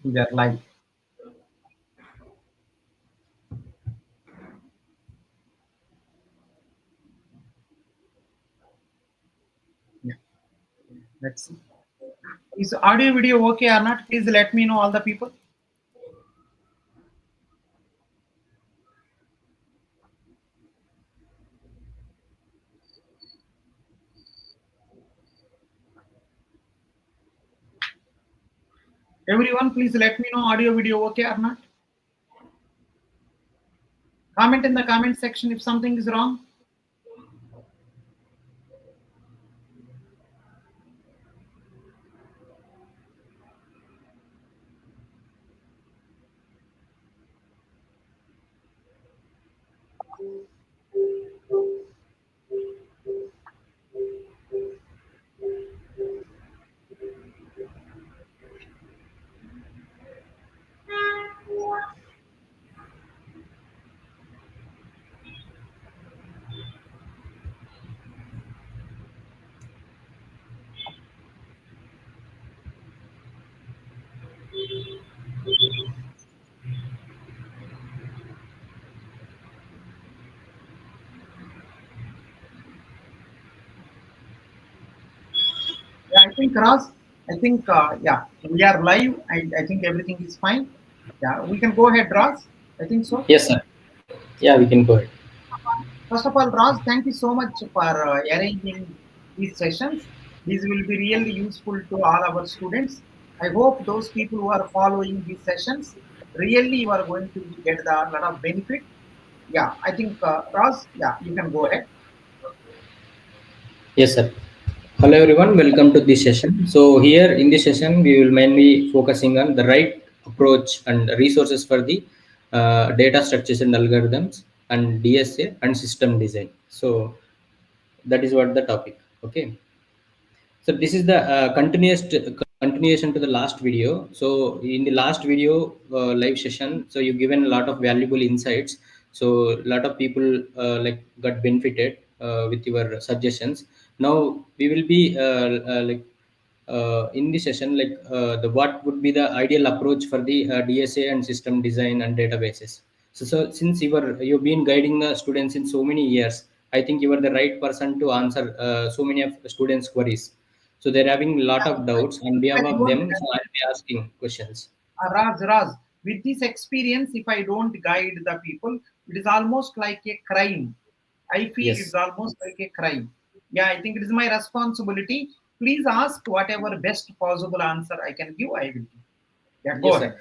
We are live. Yeah. Let's see. Is audio video okay or not? Please let me know, all the people. Everyone, please let me know audio video okay or not. Comment in the comment section if something is wrong. Yeah, I think Raz, I think yeah, we are live. I think everything is fine. Yeah, we can go ahead, Raz. I think so. Yes, sir. Yeah, we can go ahead. First of all, Raz, thank you so much for arranging these sessions. These will be really useful to all our students. I hope those people who are following these sessions, really you are going to get the lot of benefit. Yeah, I think Raz, yeah, you can go ahead. Yes, sir. Hello, everyone. Welcome to this session. So here in this session, we will mainly focusing on the right approach and resources for the data structures and algorithms and DSA and system design. So that is what the topic. Okay. So this is the continuation to the last video. So in the last video live session, so you given a lot of valuable insights. So a lot of people like got benefited with your suggestions. Now we will be like in this session, like the what would be the ideal approach for the DSA and system design and databases. So since you've been guiding the students in so many years, I think you are the right person to answer so many of the students' queries. So they're having a lot of doubts on behalf But of you them. So I'll be asking questions. Raz, with this experience, if I don't guide the people, it is almost like a crime. I feel it's Yes. almost like a crime. Yeah, I think it is my responsibility. Please ask whatever best possible answer I can give, I will give. Yeah, go Yes, sir. ahead.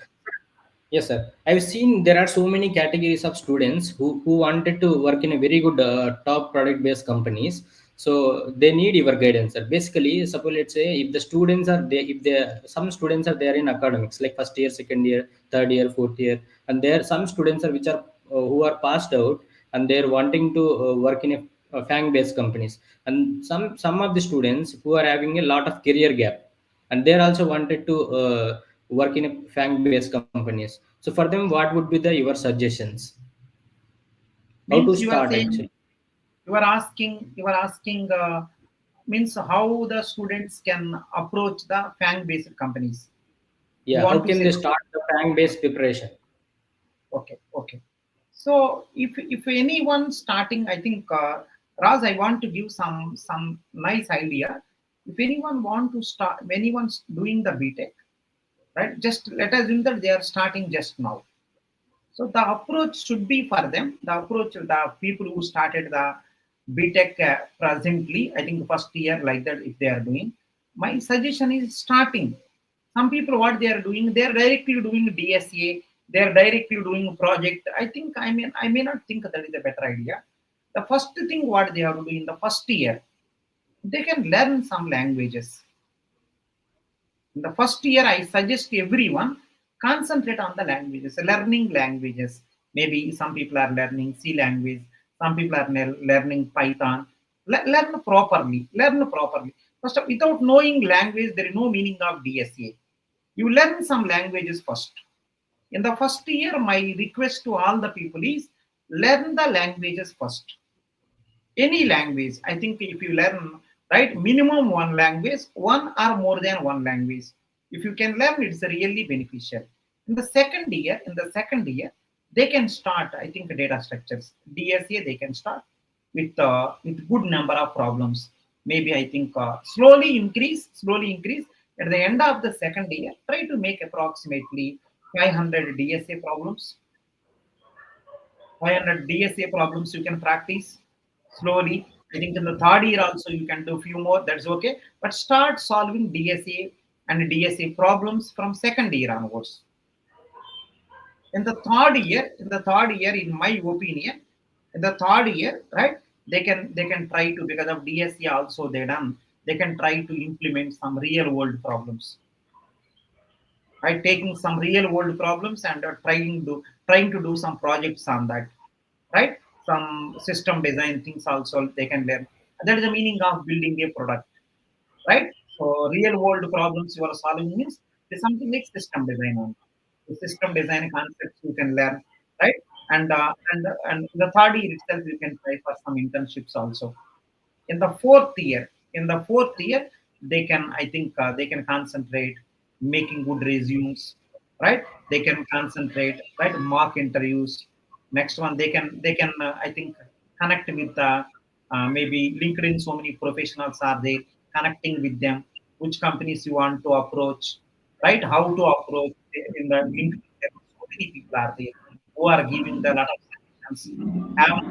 Yes, sir. I've seen there are so many categories of students who wanted to work in a very good top product based companies. So they need your guidance, sir. Basically, suppose let's say if the students are there, if they some students are there in academics like first year, second year, third year, fourth year, and there some students are which are who are passed out and they're wanting to work in a FANG based companies, and some of the students who are having a lot of career gap and they're also wanted to work in a FANG based companies. So for them, what would be the your suggestions? How to Means you are start actually? saying, you are asking, means how the students can approach the FANG-based companies. You Yeah, how want to can say they that? start the FANG based preparation? Okay, okay. So if anyone starting, I think Raz, I want to give some nice idea. If anyone want to start, if anyone's doing the BTech, right? Just let us assume that they are starting just now. So the approach should be for them. The approach, the people who started the BTech presently, I think first year like that, if they are doing, my suggestion is starting. Some people, what they are doing, they are directly doing DSA, they are directly doing project. I think I may not think that is a better idea. The first thing what they are doing in the first year, they can learn some languages. In the first year, I suggest everyone concentrate on the languages, learning languages. Maybe some people are learning C language, some people are learning Python. Learn properly. Learn properly. First, without knowing language, there is no meaning of DSA. You learn some languages first. In the first year, my request to all the people is learn the languages first. Any language, I think if you learn, right, minimum one language, one or more than one language. If you can learn, it's really beneficial. In the second year, they can start, I think, data structures. DSA, they can start with good number of problems. Maybe I think slowly increase. At the end of the second year, try to make approximately 500 DSA problems. 500 DSA problems you can practice slowly. I think in the third year also you can do few more. That's okay. But start solving DSA and DSA problems from second year onwards. In the third year, in my opinion, in the third year, right, they can try to, because of DSA also they can try to implement some real world problems, right? Taking some real world problems and trying to do some projects on that, right? Some system design things also they can learn. That is the meaning of building a product, right? So real world problems you are solving means it's something like system design only. The system design concepts you can learn, right? And in the third year itself you can try for some internships also. In the fourth year they can, I think, they can concentrate making good resumes, right? They can concentrate, right, mock interviews. Next one, they can I think connect with maybe LinkedIn. So many professionals are there, connecting with them, which companies you want to approach, right? How to approach. In the LinkedIn there are so many people are there who are giving the lot of suggestions. Have,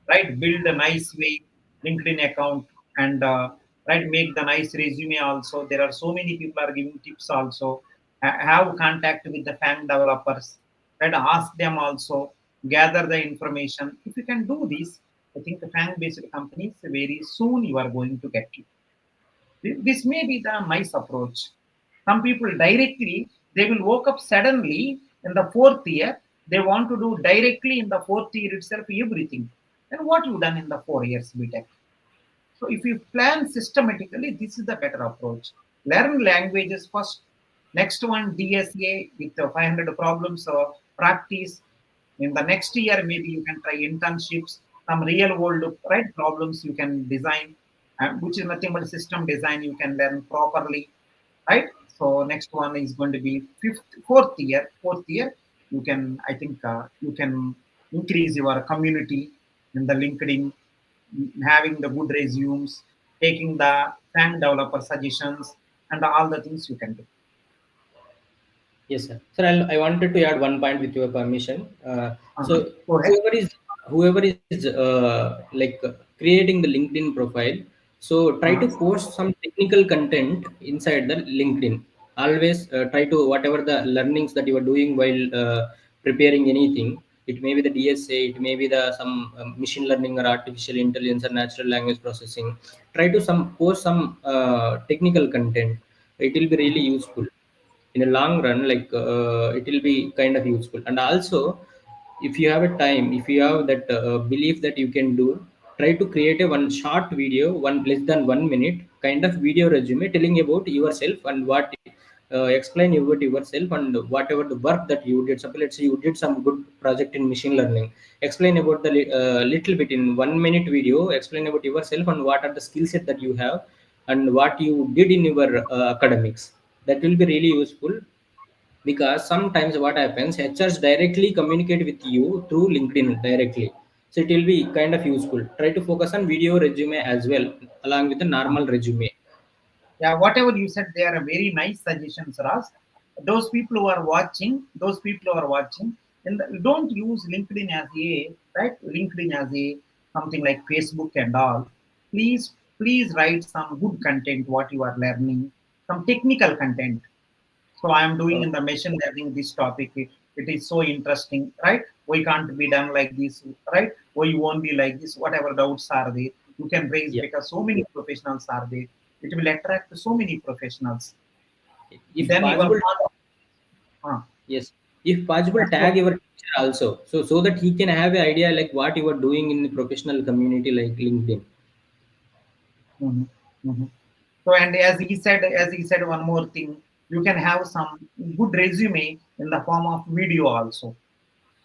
right, build a nice way LinkedIn account, and right, make the nice resume also. There are so many people are giving tips also. Have contact with the FAANG developers, right? Ask them also, gather the information. If you can do this, I think the FAANG based companies, very soon you are going to get you. This may be the nice approach. Some people directly, they will woke up suddenly in the fourth year. They want to do directly in the fourth year itself everything. Then what you done in the 4 years BTech? So if you plan systematically, this is the better approach. Learn languages first. Next one, DSA with the 500 problems practice. In the next year, maybe you can try internships, some real world, right, problems you can design, which is nothing but system design you can learn properly, right? So next one is going to be fourth year. Fourth year, you can, I think, you can increase your community in the LinkedIn, having the good resumes, taking the fan developer suggestions, and all the things you can do. Yes, sir. Sir, I wanted to add one point with your permission. So Go ahead. whoever is like creating the LinkedIn profile, so try to Uh, post some technical content inside the LinkedIn. Always try to whatever the learnings that you are doing while preparing anything. It may be the DSA, it may be the some machine learning or artificial intelligence or natural language processing. Try to some post some technical content. It will be really useful in a long run. Like it will be kind of useful. And also, if you have a time, if you have that belief that you can do, try to create a one short video, one less than 1 minute kind of video resume telling about yourself and what explain about yourself and whatever the work that you did. Suppose let's say you did some good project in machine learning, explain about the little bit in 1 minute video, explain about yourself and what are the skill set that you have and what you did in your academics. That will be really useful, because sometimes what happens, HRs directly communicate with you through LinkedIn directly. So it will be kind of useful. Try to focus on video resume as well along with the uh, normal resume. yeah, whatever you said, they are very nice suggestions, Ras. Those people who are watching, and don't use LinkedIn as a, right, LinkedIn as a something like Facebook and all. Please, please write some good content. What you are learning, some technical content. So I am doing Uh, in the machine learning this topic. It is so interesting, right? Why can't be done like this, right? Why you won't be like this? Whatever doubts are there, you can raise, yeah. because so many professionals are there. It will attract so many professionals. If Then your possible, path, uh, yes. If possible, yeah, tag your teacher also. So that he can have an idea like what you are doing in the professional community like LinkedIn. mhm, mhm. So, and as he said, one more thing, you can have some good resume in the form of video also.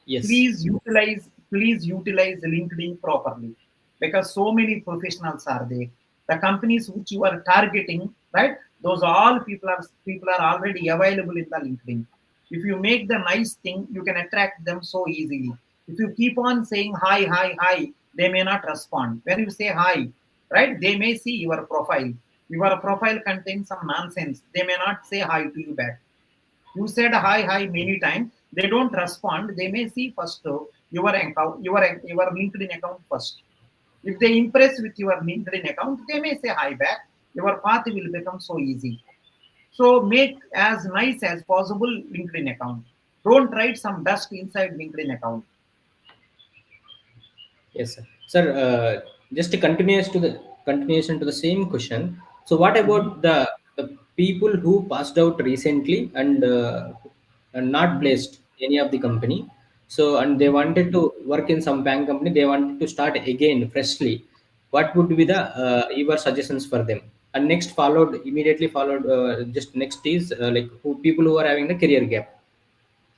Yes. Please utilize LinkedIn properly, because so many professionals are there. The companies which you are targeting, right? Those all people are already available in the LinkedIn. If you make the nice thing, you can attract them so easily. If you keep on saying hi, hi, hi, they may not respond. When you say hi, right, they may see your profile. Your profile contains some nonsense. They may not say hi to you back. You said hi, hi many times. They don't respond. They may see first your account, your LinkedIn account first. If they impress with your LinkedIn account, they may say hi back. Your path will become so easy. So make as nice as possible LinkedIn account. Don't write some dust inside LinkedIn account. Yes, sir. Sir, just a continuation to the same question. So, what Mhm, about the people who passed out recently and not mhm, placed any of the company? So, and they wanted to work in some bank company. They wanted to start again freshly. What would be mhm. the your suggestions for them? And next followed immediately followed just next is like who people who are having the career gap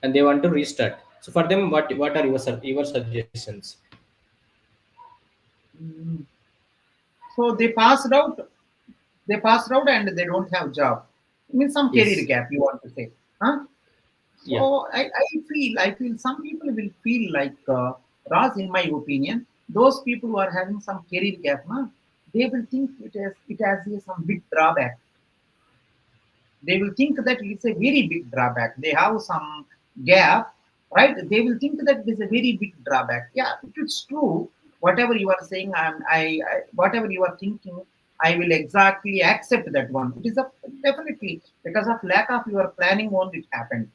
and they want to restart. So for them, what are your suggestions? Mm. So they passed out and they don't have job. I mean some career Yes. gap you want to say. Huh? Yeah. So I feel some people will feel like Raz, in my opinion, those people who are having some career gap, na, they will think it has some big drawback. They will think that it's a very big drawback. They have some gap, right? They will think that it is a very big drawback. Yeah, it is true. Whatever you are saying, whatever you are thinking, I will exactly accept that one. It is definitely because of lack of your planning only it happened.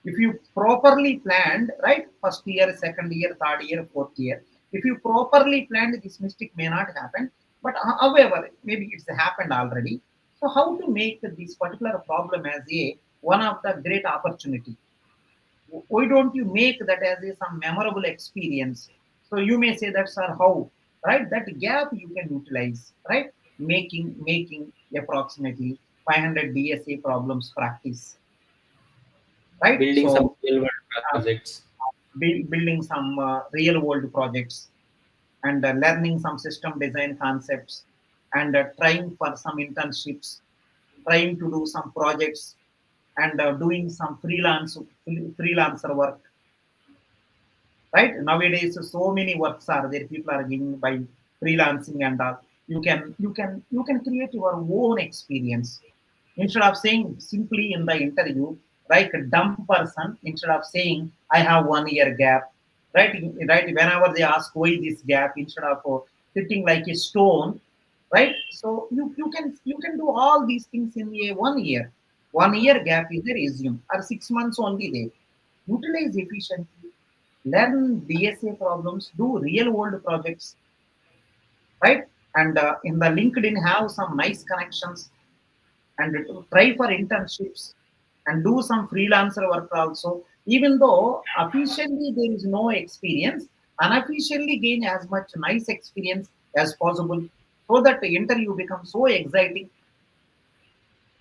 If you properly planned, right, first year, second year, third year, fourth year, if you properly planned, this mistake may not happen. But however, maybe it's happened already. So how to make this particular problem as a one of the great opportunity? Why don't you make that as a some memorable experience? So you may say that, sir, how, right, that gap you can utilize, right, making approximately 500 DSA problems practice, right? Building some So real world uh, projects. building some real world projects, and learning some system design concepts, and trying for some internships, trying to do some projects, and doing some freelancer work, right? Nowadays so many works are there, people are giving by freelancing, and you can create your own experience. Instead of saying simply in the interview, like a dumb person, instead of saying I have 1 year gap, right, right, whenever they ask why this gap, instead of sitting like a stone, right? So you can do all these things in a 1 year. 1 year gap is the resume, or 6 months only there. Utilize efficiently, learn DSA problems, do real world projects, right? And in the LinkedIn, have some nice connections, and try for internships, and do some freelancer work also. Even though officially there is no experience, unofficially gain as much nice experience as possible, so that the interview becomes so exciting,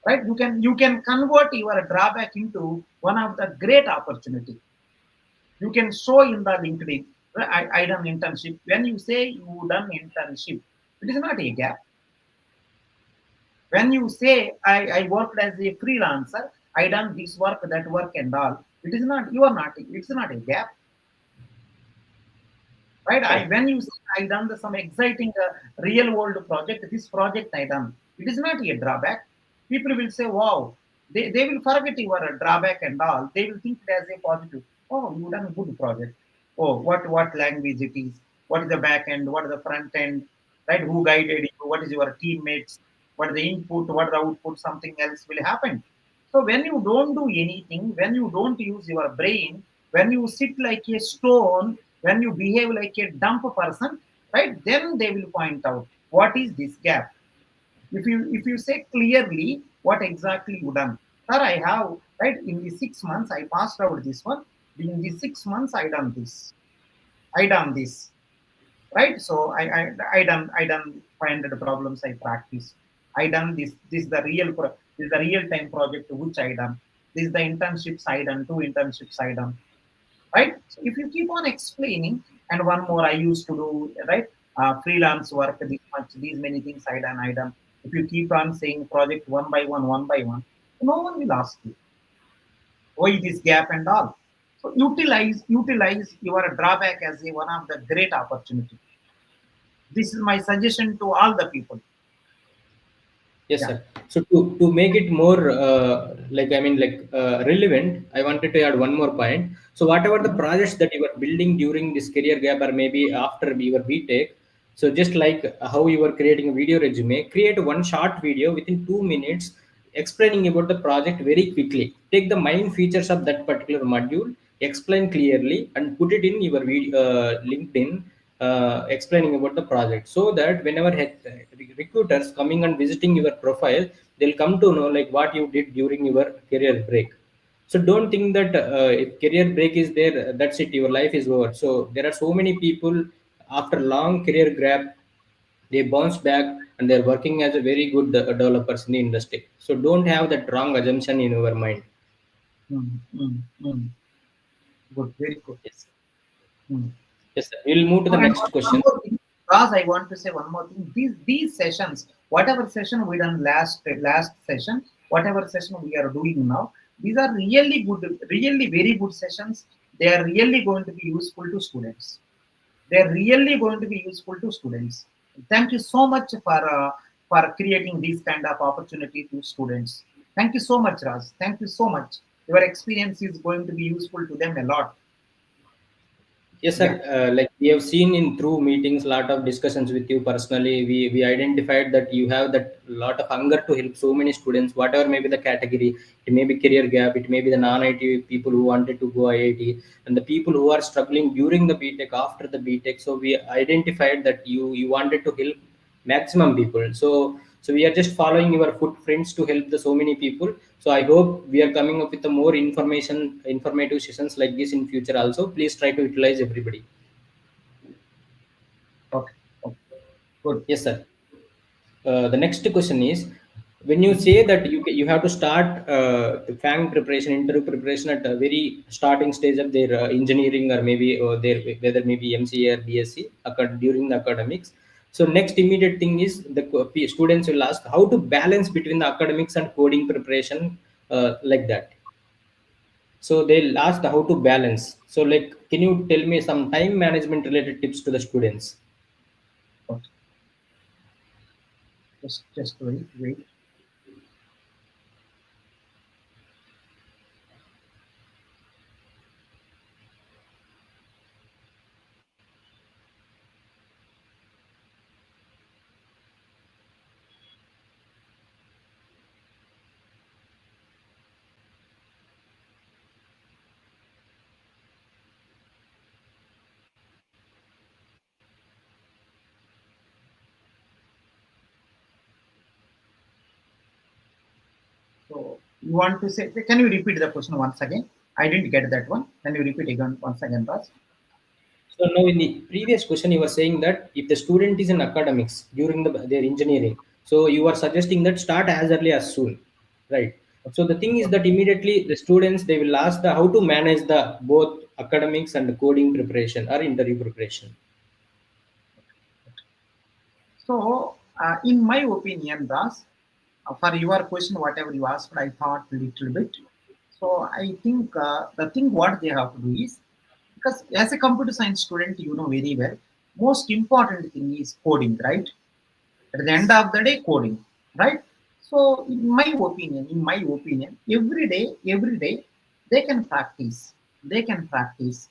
right? You can convert your drawback into one of the great opportunity. You can show in the LinkedIn, I done internship. When you say you done internship, it is not a gap. When you say I worked as a freelancer, I done this work, that work, and all, it is not, you are not, it's not a gap, right? Correct. When you say I done some exciting real world project, this project I done, it is not a drawback. People will say, wow, they will forget your drawback and all. They will think it as a positive. Oh, you done a good project. Oh, what language it is? What is the back end? What is the front end? Right? Who guided you? What is your teammates? What is the input? What is the output? Something else will happen. So when you don't do anything, when you don't use your brain, when you sit like a stone, when you behave like a dumb person, right? Then they will point out what is this gap. If you say clearly what exactly you done, sir, I have, right, in the 6 months I passed out this one. In the 6 months I done this, right? So I done 500 problems I practiced. I done this. This is the real time project which I done. This is the internships I done. Two internships I done, right? So if you keep on explaining, and one more I used to do, right? freelance work, this much, these many things I done. If you keep on saying project one by one, no one will ask you why this gap and all. So utilize your drawback as one of the great opportunity. This is my suggestion to all the people. Yes, Yeah. sir. So to make it more relevant, I wanted to add one more point. So whatever the Mhm. projects that you are building during this career gap or maybe after your BTech, so just like how you were creating a video resume, create one short video within 2 minutes explaining about the project very quickly. Take the main features of that particular module, explain clearly, and put it in your LinkedIn, explaining about the project, so that whenever recruiters coming and visiting your profile, they'll come to know like what you did during your career break. So don't think that if career break is there, that's it, your life is over. So there are so many people after long career gap, they bounce back and they're working as a very good developers in the industry. So don't have that wrong assumption in your mind. Mm, mm, mm. Good, very good. Yes, Mm. yes, sir. We'll move to the And next one question. more thing, Raj, I want to say one more thing. These sessions, whatever session we done last session, whatever session we are doing now, these are really good, really very good sessions. They are really going to be useful to students. They are really going to be useful to students. Thank you so much for creating these kind of opportunity to students. Thank you so much, Raj. Thank you so much. Your experience is going to be useful to them a lot. Yes, sir. Yeah. Like we have seen in through meetings, lot of discussions with you personally. We identified that you have that lot of hunger to help so many students, whatever may be the category. It may be career gap, it may be the non-IT people who wanted to go IIT, and the people who are struggling during the BTech, after the BTech. So we identified that you wanted to help maximum people. So we are just following your footprints to help the so many people. So I hope we are coming up with a more informative sessions like this in future also. Please try to utilize everybody. Okay. Okay. Good. Yes, sir. The next question is, when you say that you have to start the FANG preparation, interview preparation at a very starting stage of their engineering or maybe their whether maybe MCA or DSC during the academics. So next immediate thing is the students will ask how to balance between the academics and coding preparation, like that. So they'll ask how to balance. So like, can you tell me some time management related tips to the students? Okay. Just wait. So you want to say? Can you repeat the question once again? I didn't get that one. Can you repeat again once again, Raj? So now in the previous question, you were saying that if the student is in academics during their engineering, so you are suggesting that start as early as soon, right? So the thing is Okay. that immediately the students, they will ask the how to manage the both academics and the coding preparation or interview preparation. So, in my opinion, Raj, for your question, whatever you asked, I thought a little bit. So I think the thing what they have to do is, because as a computer science student, you know very well, most important thing is coding, right? At the end of the day, coding, right? So in my opinion, every day, they can practice. They can practice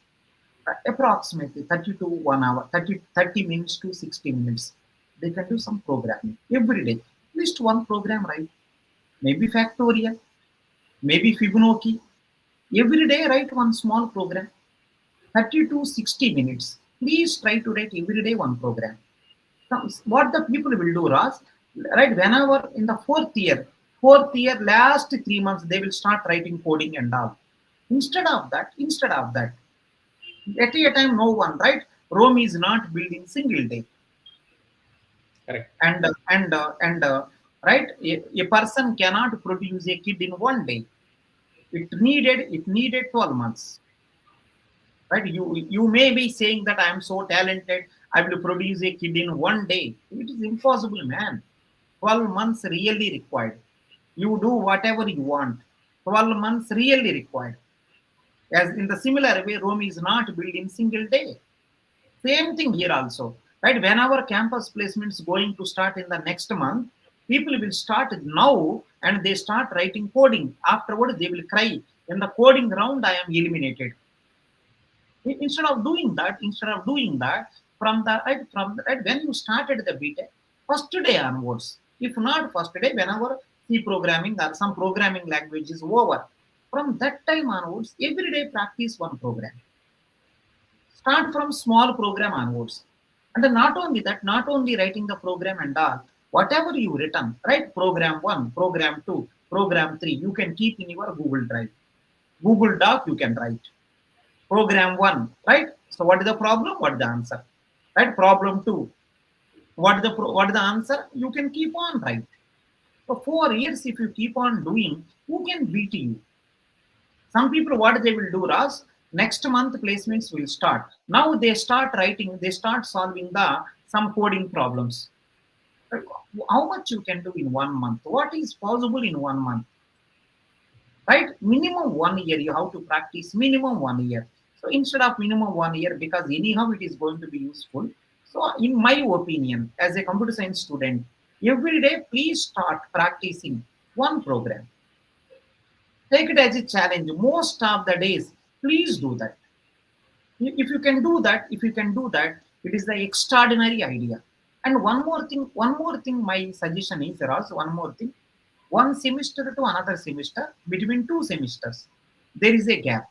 approximately 30 to 1 hour, 30 minutes to 60 minutes. They can do some programming every day. At least one program, right? Maybe Factorial, maybe Fibonacci. Every day, write one small program, 30 to 60 minutes. Please try to write every day one program. What the people will do, Ras, right? Whenever in the fourth year, last 3 months, they will start writing coding and all. Instead of that, at a time, no one, right? Rome is not built in single day, Correct. and right, a person cannot produce a kid in one day. It needed 12 months, right? You may be saying that I am so talented, I will produce a kid in one day. It is impossible, man. 12 months really required. You do whatever you want. 12 months really required. As in the similar way, Rome is not built in single day. Same thing here also, right? When our campus placements going to start in the next month, people will start now and they start writing coding. Afterward, they will cry. In the coding round, I am eliminated. Instead of doing that, from the when you started the BTech, first day onwards, if not first day, whenever C programming or some programming language is over, from that time onwards, every day practice one program. Start from small program onwards. And not only that, not only writing the program and all, whatever you written, right? Program 1, program 2, program 3, you can keep in your Google Drive. Google Doc, you can write. Program 1, right? So what is the problem? What is the answer? Right? Problem 2, what is the answer? You can keep on, right? For 4 years, if you keep on doing, who can beat you? Some people, what they will do is next month placements will start. Now they start writing, they start solving the some coding problems. How much you can do in 1 month? What is possible in 1 month? Right? Minimum 1 year you have to practice. Minimum 1 year. So instead of minimum 1 year, because anyhow it is going to be useful. So in my opinion, as a computer science student, every day please start practicing one program. Take it as a challenge. Most of the days, please do that. If you can do that, it is the extraordinary idea. And one more thing, my suggestion is, Ras, one more thing. One semester to another semester, between two semesters, there is a gap.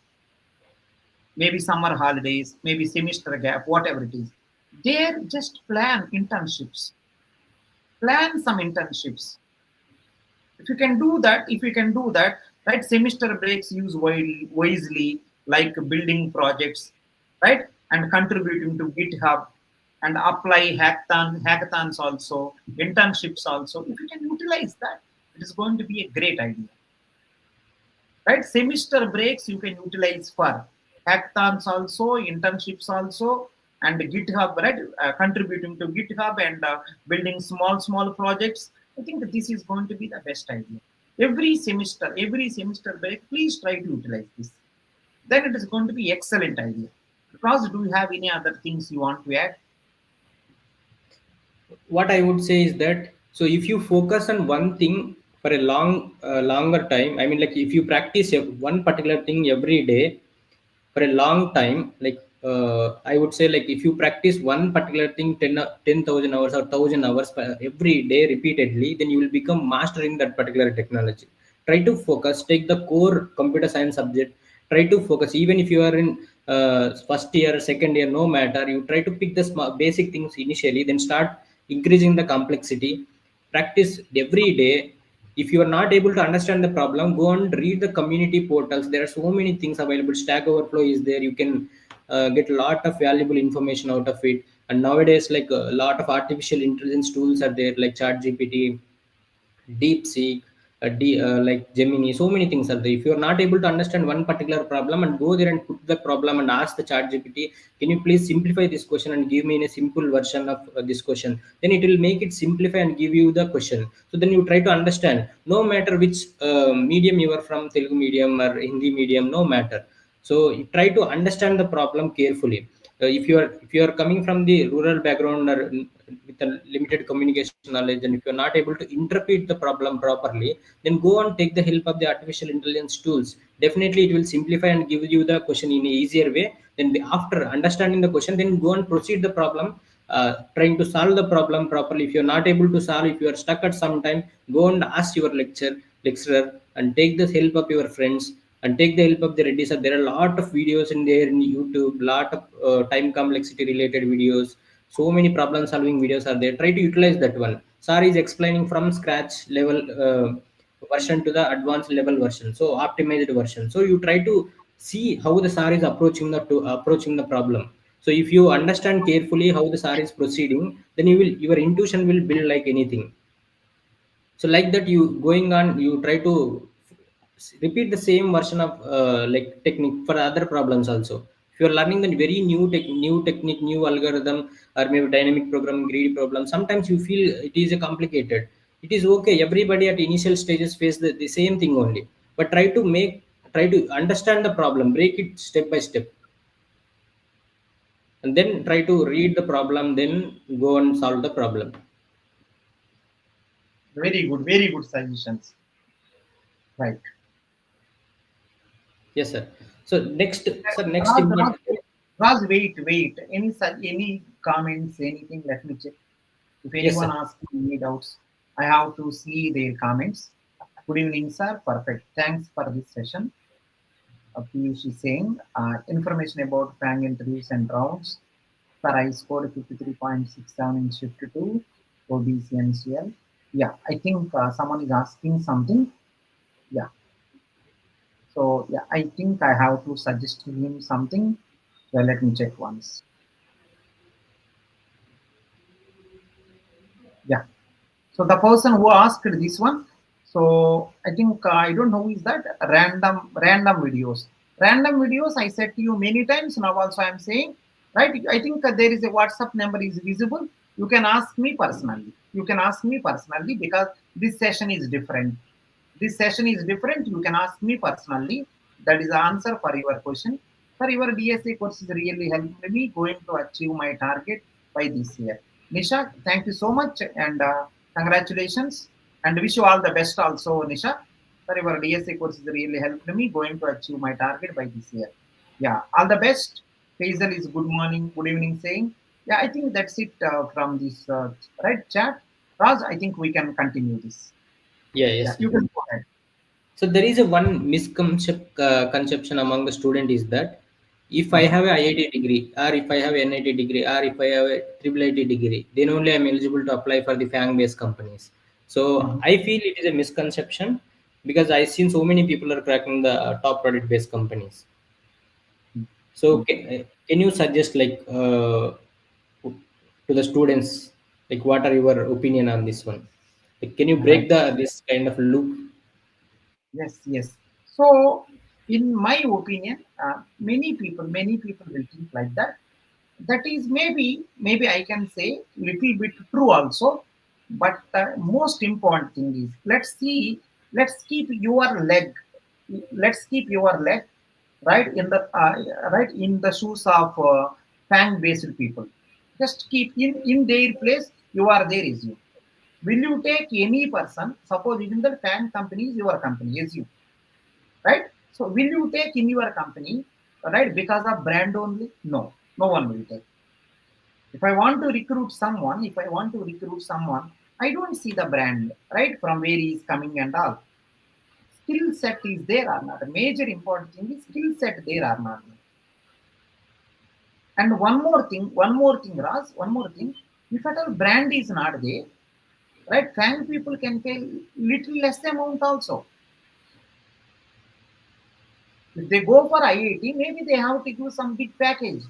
Maybe summer holidays, maybe semester gap, whatever it is. There, just plan internships. Plan some internships. If you can do that, right? Semester breaks use wisely, like building projects, right? And contributing to GitHub and apply hackathons also, internships also. If you can utilize that, it is going to be a great idea, right? Semester breaks you can utilize for hackathons also, internships also, and GitHub, right? Contributing to GitHub and building small projects. I think this is going to be the best idea. Every semester break, please try to utilize this. Then it is going to be excellent idea. Because do you have any other things you want to add? What I would say is that, so if you focus on one thing for a longer time, I mean, like if you practice one particular thing every day for a long time, like I would say, like if you practice one particular thing 10,000 hours or 1,000 hours every day repeatedly, then you will become master in that particular technology. Try to focus, take the core computer science subject, try to focus. Even if you are in first year, second year, no matter, you try to pick the basic things initially, then start increasing the complexity. Practice every day. If you are not able to understand the problem, go and read the community portals. There are so many things available. Stack Overflow is there. You can get a lot of valuable information out of it. And nowadays, like a lot of artificial intelligence tools are there, like ChatGPT, DeepSeek, like Gemini. So many things are there. If you are not able to understand one particular problem, and go there and put the problem and ask the ChatGPT, can you please simplify this question and give me in a simple version of this question? Then it will make it simplify and give you the question. So then you try to understand. No matter which medium you are from, Telugu medium or Hindi medium, no matter. So you try to understand the problem carefully. If you are coming from the rural background or with a limited communication knowledge, and if you're not able to interpret the problem properly, then go and take the help of the artificial intelligence tools. Definitely it will simplify and give you the question in a easier way. Then after understanding the question, then go and proceed the problem, trying to solve the problem properly. If you're not able to solve, if you are stuck at some time, go and ask your lecturer, and take the help of your friends, and take the help of the Reddy Sir. There are a lot of videos in there in YouTube, lot of time complexity related videos. So many problem solving videos are there. Try to utilize that one. Sir is explaining from scratch level version to the advanced level version, so optimized version. So you try to see how the Sir is approaching the problem. So if you understand carefully how the Sir is proceeding, then your intuition will build like anything. So like that, you going on, you try to repeat the same version of like technique for other problems also. If you're learning the very new technique, new algorithm, or maybe dynamic programming, greedy problem, sometimes you feel it is a complicated. It is okay. Everybody at initial stages face the same thing only. But try to understand the problem, break it step by step, and then try to read the problem, then go and solve the problem. Very good suggestions. Right. Yes, sir. So next Raj, important. wait. Any comments, anything? Let me check. If Yes, anyone sir. asks me any doubts, I have to see their comments. Good evening, sir. Perfect. Thanks for this session. Piyush is saying information about FANG interviews and rounds. Sir, I scored 53.67 in shift 2 OBC NCL. Yeah, I think someone is asking something. Yeah. So yeah, I think I have to suggest him something. Well, let me check once. Yeah. So the person who asked this one, so I think I don't know who is that. Random videos. Random videos. I said to you many times. Now also I am saying, right? I think there is a WhatsApp number is visible. You can ask me personally. You can ask me personally because this session is different. This session is different. You can ask me personally. That is the answer for your question. For your DSA course is really helped me going to achieve my target by this year. Nisha, thank you so much and congratulations and wish you all the best also, Nisha. For your DSA course is really helped me going to achieve my target by this year. Yeah, all the best. Faisal is good morning, good evening saying. Yeah, I think that's it from this right chat. Raj, I think we can continue this. Yeah, Yeah, yes, you sir. can go ahead. So there is a one conception among the student is that if I Mhm. have a IIT degree, or if I have an NIT degree, or if I have a triple IT degree, then only I'm eligible to apply for the FANG-based companies. So Mhm. I feel it is a misconception because I've seen so many people are cracking the top product-based companies. So Mhm. can you suggest to the students like what are your opinion on this one? Like, can you Right. break the this kind of loop? Yes, yes. So, in my opinion, many people will think like that. That is maybe I can say little bit true also. But the most important thing is let's keep your leg, right in the shoes of FANG based people. Just keep in their place. You are there is you. Will you take any person? Suppose even the FANG company is your company, is you, right? So will you take in your company, right? Because of brand only? No, no one will take. If I want to recruit someone, I don't see the brand, right? From where he is coming and all. Skill set is there or not. A major important thing is skill set there or not. And one more thing, Raz, one more thing. If at all brand is not there, right? FANG people can pay little less amount also. If they go for IIT, maybe they have to give some big package.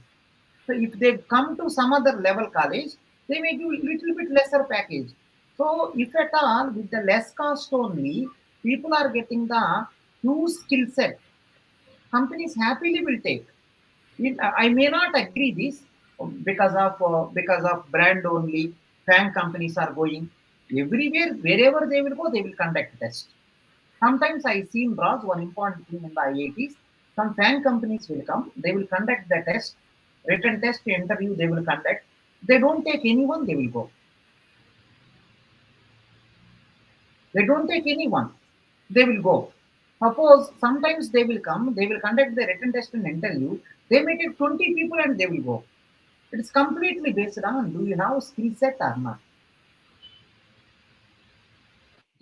So if they come to some other level college, they may give little bit lesser package. So if at all with the less cost only, people are getting the huge skill set. Companies happily will take. I may not agree this because of brand only. FANG companies are going everywhere, wherever they will go, they will conduct test. Sometimes I seen Raj one important thing in the IITs. Some FANG companies will come, they will conduct the test, written test, interview they will conduct. They don't take anyone, they will go. They don't take anyone, they will go. Suppose sometimes they will come, they will conduct the written test and interview. They may take 20 people and they will go. It's completely based on do you have skill set or not.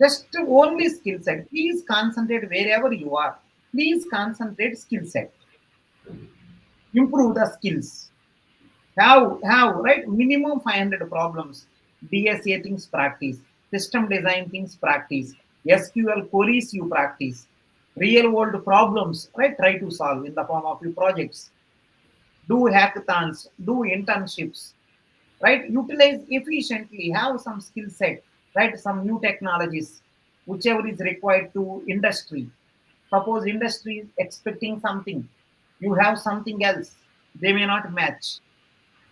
Just only skill set. Please concentrate wherever you are. Please concentrate skill set. Improve the skills. Have right minimum 500 problems. DSA things practice. System design things practice. SQL queries you practice. Real world problems right try to solve in the form of your projects. Do hackathons. Do internships. Right, utilize efficiently, have some skill set, right, some new technologies whichever is required to industry. Suppose industry is expecting something, you have something else, they may not match.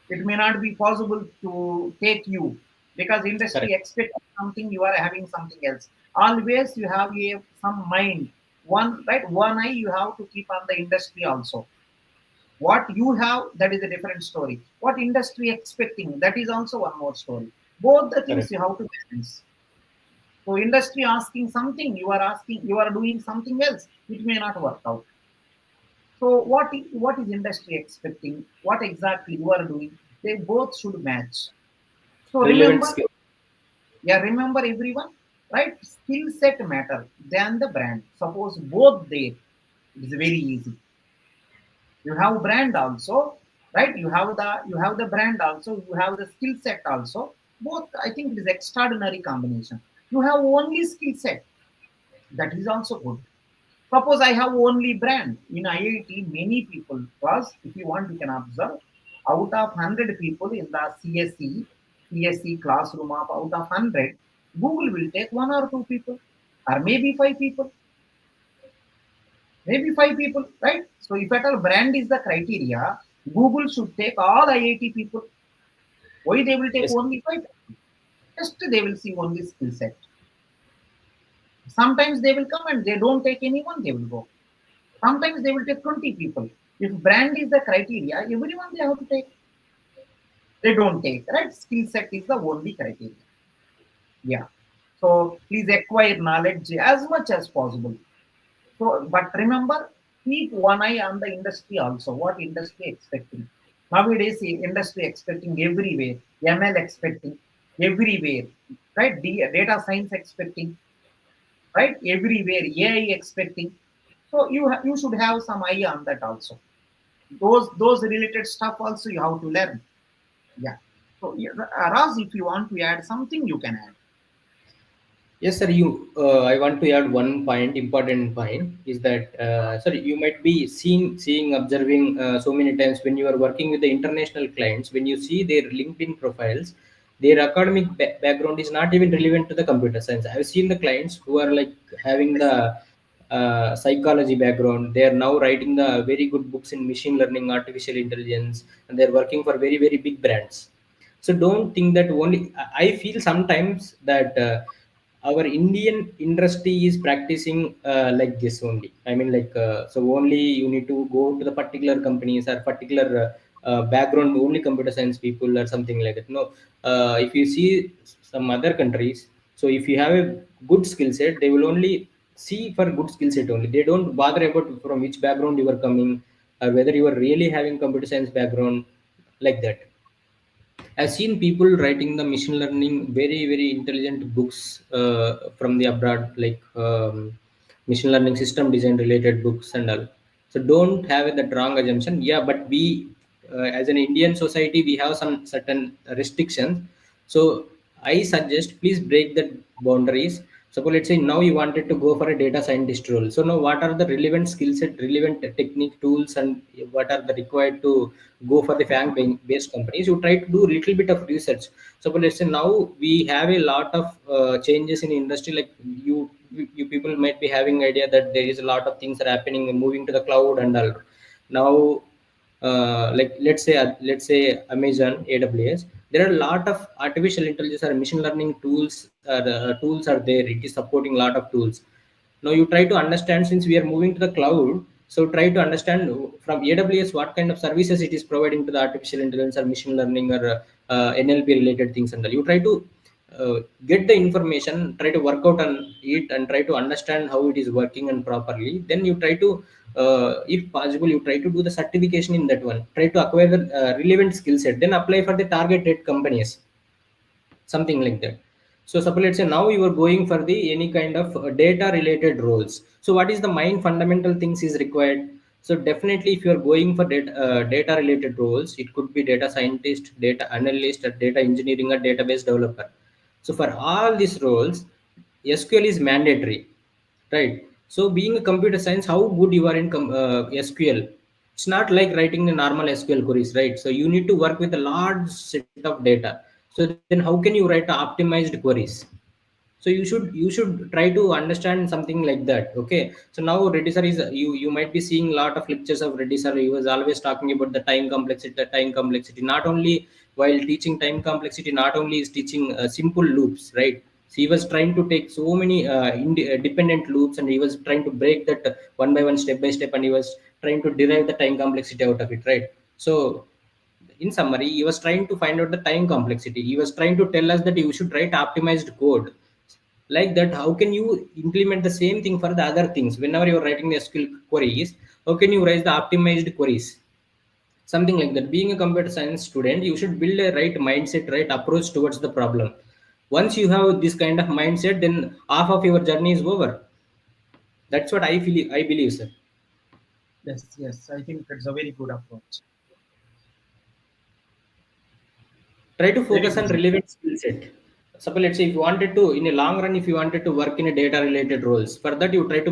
It may not be possible to take you because industry Correct. expects something, you are having something else. Always you have some mind. One right, one eye you have to keep on the industry also. What you have, that is a different story. What industry expecting, that is also one more story. Both the things Correct. you have to balance. So industry asking something, you are doing something else. It may not work out. So what is industry expecting? What exactly you are doing? They both should match. So Relevant remember, skill. yeah, remember everyone, right? Skill set matter than the brand. Suppose both there, it is very easy. You have brand also, right? You have the brand also. You have the skill set also. Both, I think, it is extraordinary combination. You have only skill set, that is also good. Suppose I have only brand in IIT, many people, because if you want, you can observe out of 100 people in the CSE classroom of out of 100, Google will take one or two people, or maybe five people, right? So if at all brand is the criteria, Google should take all IIT people. Why they will take Yes. only five? Just they will see only skill set. Sometimes they will come and they don't take anyone, they will go. Sometimes they will take 20 people. If brand is the criteria, everyone they have to take. They don't take, right? Skill set is the only criteria. Yeah. So please acquire knowledge as much as possible. So, but remember, keep one eye on the industry also. What industry expecting? Nowadays, industry expecting everywhere. ML expecting everywhere, right? Data science expecting, right? Everywhere. AI expecting. So you should have some eye on that also. Those related stuff also you have to learn. Yeah. So yeah, Raz, if you want to add something, you can add. Yes, sir. I want to add one point. Important point is that, sir, you might be observing so many times when you are working with the international clients. When you see their LinkedIn profiles, their academic background is not even relevant to the computer science. I've seen the clients who are like having Yes. the psychology background. They are now writing the very good books in machine learning, artificial intelligence, and they're working for very very big brands. So don't think that only. I feel sometimes that our Indian industry is practicing like this only. I mean, like, so only you need to go to the particular companies or particular background, only computer science people or something like that. No, if you see some other countries, so if you have a good skill set, they will only see for good skill set only. They don't bother about from which background you are coming, or whether you are really having computer science background, like that. I've seen people writing the machine learning very, very intelligent books from the abroad, like machine learning system design related books and all. So don't have that wrong assumption. Yeah, but we, as an Indian society, we have some certain restrictions. So I suggest please break the boundaries. Suppose let's say now you wanted to go for a data scientist role. So now what are the relevant skill set, relevant technique tools, and what are the required to go for the FAANG based companies? You try to do a little bit of research. So let's say now we have a lot of changes in industry. Like you people might be having idea that there is a lot of things are happening, moving to the cloud and all. Now like let's say Amazon AWS, there are a lot of artificial intelligence or machine learning tools are there. It is supporting a lot of tools. Now you try to understand, since we are moving to the cloud, so try to understand from AWS what kind of services it is providing to the artificial intelligence or machine learning or NLP related things and all. You try to get the information, try to work out on it, and try to understand how it is working and properly. Then you try to, if possible, you try to do the certification in that one. Try to acquire the relevant skill set, then apply for the targeted companies, something like that. So suppose let's say now you are going for the any kind of data related roles. So what is the main fundamental things is required? So definitely if you are going for data related roles, it could be data scientist, data analyst, or data engineering, or database developer. So for all these roles, SQL is mandatory, right? So being a computer science, how good you are in SQL? It's not like writing the normal SQL queries, right? So you need to work with a large set of data. So then how can you write optimized queries? So you should try to understand something like that. Okay, so now Reddy Sir is, you might be seeing a lot of lectures of Reddy Sir. He was always talking about the time complexity, not only while teaching time complexity, not only is teaching simple loops, right? So he was trying to take so many dependent loops, and he was trying to break that one by one, step by step, and he was trying to derive the time complexity out of it, right? So in summary, he was trying to find out the time complexity. He was trying to tell us that you should write optimized code. Like that, how can you implement the same thing for the other things? Whenever you're writing the SQL queries, how can you write the optimized queries? Something like that. Being a computer science student, you should build a right mindset, right approach towards the problem. Once you have this kind of mindset, then half of your journey is over. That's what I feel, I believe, sir. Yes, yes. I think it's a very good approach. Try to Very focus on good, sir. relevant skill set. Suppose, let's say, if you wanted to, in a long run, if you wanted to work in a data related roles, for that you try to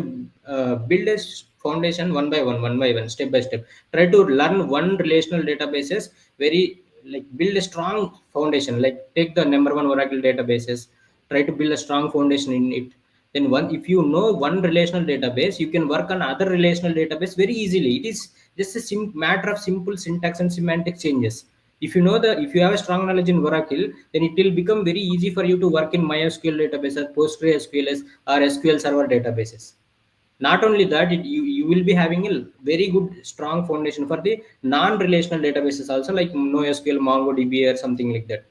build a foundation one by one, step by step. Try to learn one relational databases, very, like, build a strong foundation, like take the number one Oracle databases, try to build a strong foundation in it. Then one, if you know one relational database, you can work on other relational database very easily. It is just a matter of simple syntax and semantic changes. If you know the, if you have a strong knowledge in Oracle, then it will become very easy for you to work in MySQL databases, PostgreSQL, or SQL Server databases. Not only that, you will be having a very good strong foundation for the non-relational databases also, like NoSQL, MongoDB, or something like that.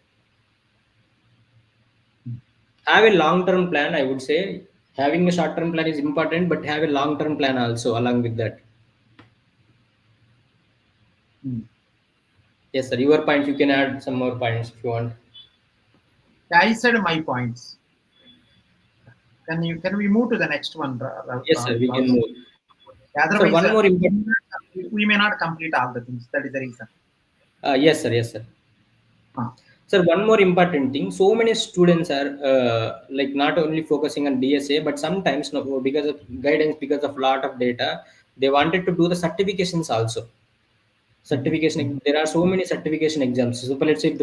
Have a long-term plan, I would say. Having a short-term plan is important, but have a long-term plan also along with that. Hmm. Yes, sir. Your points, you can add some more points if you want. Yeah, I said my points. Can we move to the next one, Yes, sir. We can Raj? move. So Otherwise, one more important. we may not complete all the things. That is the reason. Yes, sir. Yes, sir. Ah. Sir, one more important thing. So many students are like not only focusing on DSA, but sometimes, no, because of guidance, because of lot of data, they wanted to do the certifications also. Mhm, mhm. Certification. There are so many certification exams. So let's say if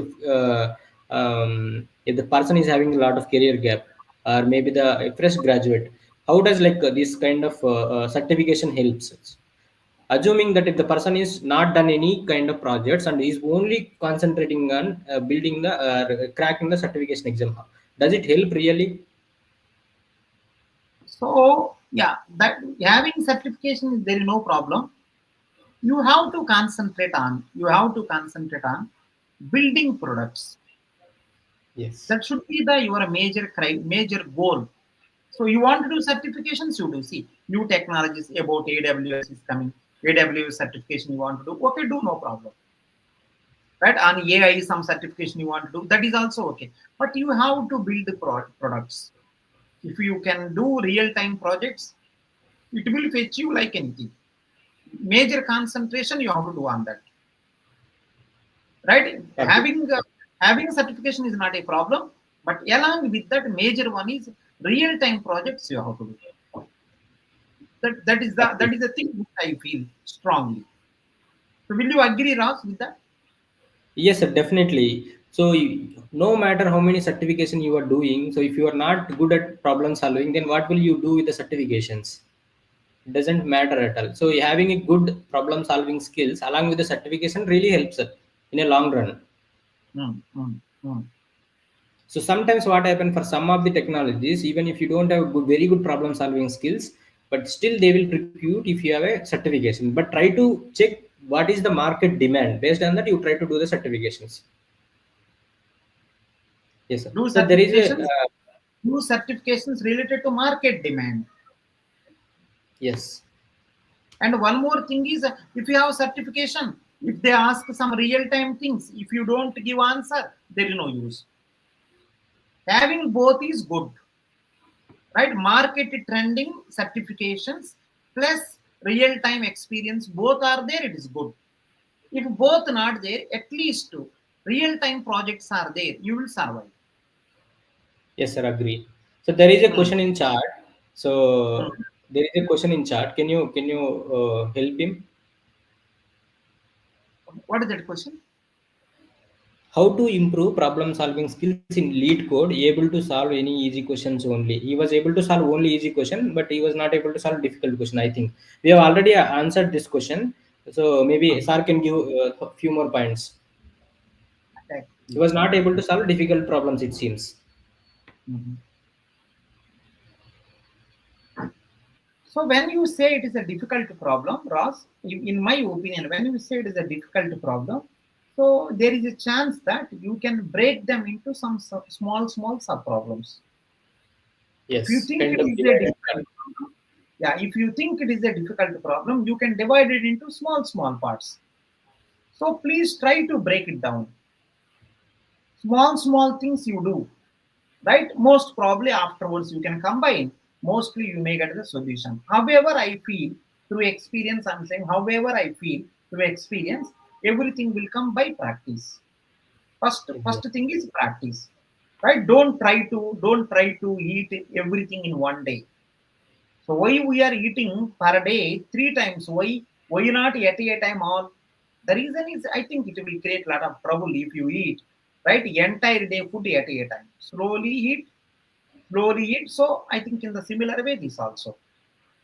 the person is having a lot of career gap, or maybe the a fresh graduate, how does, like, this kind of certification helps us? Assuming that if the person is not done any kind of projects and is only concentrating on building the cracking the certification exam, does it help really? So yeah, that having certification, there is no problem. You have to concentrate on building products. Yes. That should be the your major goal. So you want to do certifications, you do. See, new technologies about AWS is coming. AWS certification you want to do. Okay, do no problem. Right? On AI, some certification you want to do. That is also okay. But you have to build the products. If you can do real-time projects, it will fetch you like anything. Major concentration you have to do on that. Right? Okay. Having certification is not a problem, but along with that, major one is real-time projects you have to do. That Okay. is the thing which I feel strongly. So will you agree, Ross, with that? Yes, sir, definitely. So no matter how many certification you are doing, so if you are not good at problem solving, then what will you do with the certifications? It doesn't matter at all. So having a good problem solving skills along with the certification really helps us in a long run. Mm, mm, mm. So sometimes what happen for some of the technologies, even if you don't have good, very good problem solving skills, but still they will recruit if you have a certification. But try to check what is the market demand. Based on that, you try to do the certifications. Yes, sir. Do So there is a certifications, do certifications related to market demand. yes. And one more thing is, if you have certification, if they ask some real-time things, if you don't give answer, there is no use. Having both is good, right? Market trending certifications plus real-time experience, both are there, it is good. If both not there, at least real-time projects are there, you will survive. Yes, sir. Agree. So there is a Hmm. question in chat. Hmm. So there is a question in chat. Can you help him? What is that question? how to improve problem solving skills in lead code, able to solve any easy questions only. He was able to solve only easy question, but he was not able to solve difficult question. I think we have already answered this question. So maybe Sir can give a few more points. He was not able to solve difficult problems, it seems. Mhm. So when you say it is a difficult problem, Ross, in my opinion, when you say it is a difficult problem, so there is a chance that you can break them into some small sub problems. If you Yes, think kind it of is a divide and difficult problem, yeah, if you think it is a difficult problem, you can divide it into small parts. So please try to break it down. Small things you do, right? Most probably afterwards you can combine. Mostly you may get the solution. However, I feel through experience, I'm saying, however, I feel through experience, everything will come by practice. First exactly. thing is practice, right? Don't try to eat everything in one day. So why we are eating per day 3 times? Why not at a time all? The reason is I think it will create a lot of trouble if you eat right entire day food at a time. Slowly eat. So I think in the similar way this also,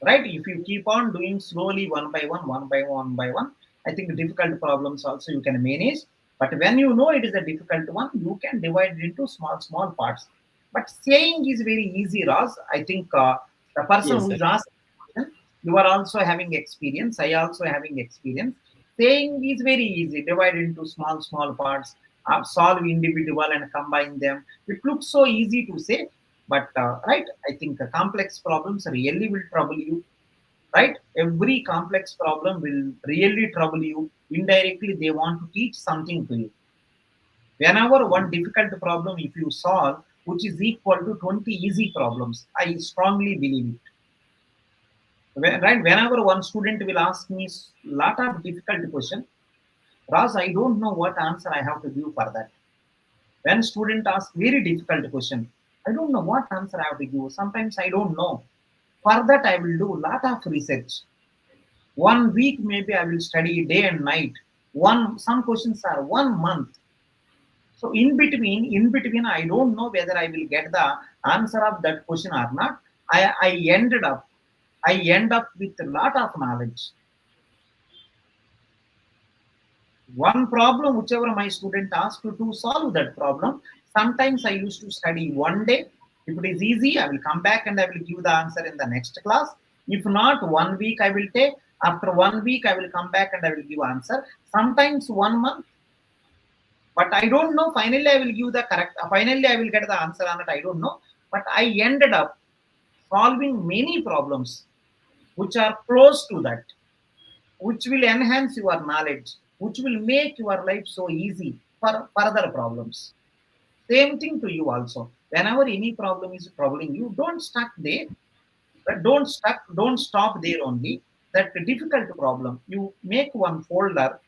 right? If you keep on doing slowly one by one, I think difficult problems also you can manage. But when you know it is a difficult one, you can divide it into small parts. But saying is very easy, Raz. I think the person Yes, who sir. is asking, you are also having experience. I also having experience. Saying is very easy. Divide into small parts. Solve individual and combine them. It looks so easy to say, but right, I think complex problems really will trouble you, right? Every complex problem will really trouble you. Indirectly, they want to teach something to you. Whenever one difficult problem, if you solve, which is equal to 20 easy problems, I strongly believe it. Right? Whenever one student will ask me lot of difficult question, Raz, I don't know what answer I have to give for that. When student asks very difficult question, I don't know what answer I have to give. Sometimes I don't know. For that, I will do lot of research. 1 week maybe I will study day and night. Some questions are 1 month. So in between, I don't know whether I will get the answer of that question or not. I end up with a lot of knowledge. One problem, whichever my student asked to solve that problem, sometimes I used to study 1 day. If it is easy, I will come back and I will give the answer in the next class. If not, 1 week I will take. After 1 week, I will come back and I will give answer. Sometimes 1 month, but I don't know. Finally, I will give the correct. Finally, I will get the answer on it. I don't know. But I ended up solving many problems which are close to that, which will enhance your knowledge, which will make your life so easy for further problems. Same thing to you also. Whenever any problem is troubling you, don't stuck there. Don't stop there only. That difficult problem, you make one folder,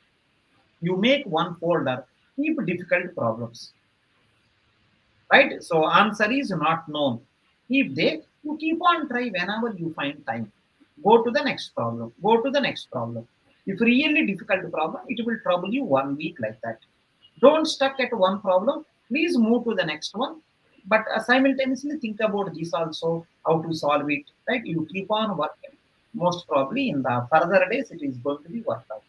keep difficult problems. Right? So answer is not known. Keep there, you keep on try whenever you find time. Go to the next problem. Go to the next problem. If really difficult problem, it will trouble you 1 week like that. Don't stuck at one problem. Please move to the next one. But simultaneously think about this also, how to solve it. Right? You keep on working. Most probably in the further days, it is going to be worked out.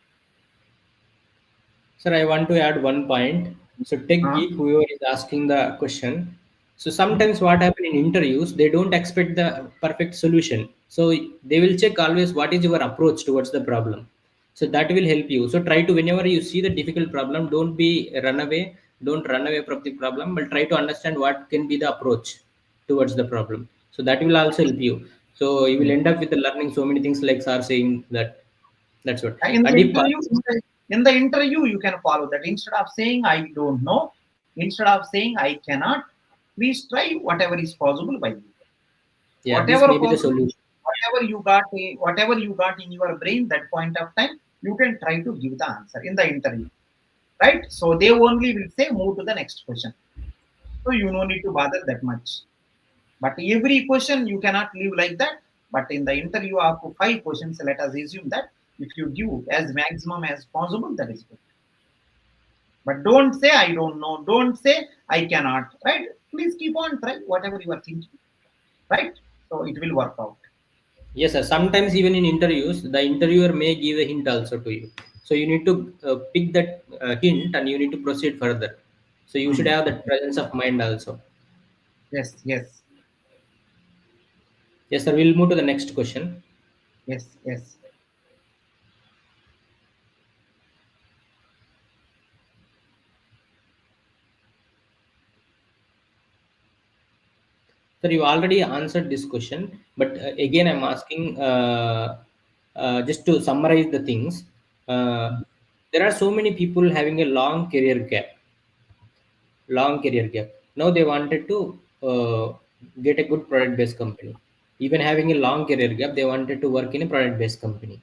Sir, I want to add one point. So tech Huh? geek, whoever is asking the question. So Hmm? sometimes what happen in interviews, they don't expect the perfect solution. So they will check always what is your approach towards the problem. So that will help you. So try to, whenever you see the difficult problem, don't be run away. Don't run away from the problem, but try to understand what can be the approach towards the problem. So that will also help you. So you will end up with the learning so many things like sir saying that. That's what. In the And if interview in the interview you can follow that. Instead of saying I don't know, instead of saying I cannot, please try whatever is possible by you. yeah, this Whatever may be the possible, solution. whatever you got in your brain that point of time, you can try to give the answer in the interview, right? So they only will say move to the next question, so you no need to bother that much. But every question you cannot leave like that. But in the interview of 5 questions, let us assume that if you give as maximum as possible, that is good. But don't say I don't know. Don't say I cannot. Right? Please keep on try whatever you are thinking. Right? So it will work out. Yes, sir. Sometimes even in interviews, the interviewer may give a hint also to you. So you need to pick that hint and you need to proceed further. So you should Hmm. have that presence of mind also. Yes, yes, Yes, sir. We'll move to the next question. yes, yes. Sir, you already answered this question, but again, I'm asking just to summarize the things. Uh, there are so many people having a long career gap. Now they wanted to get a good product-based company. Even having a long career gap, they wanted to work in a product-based company.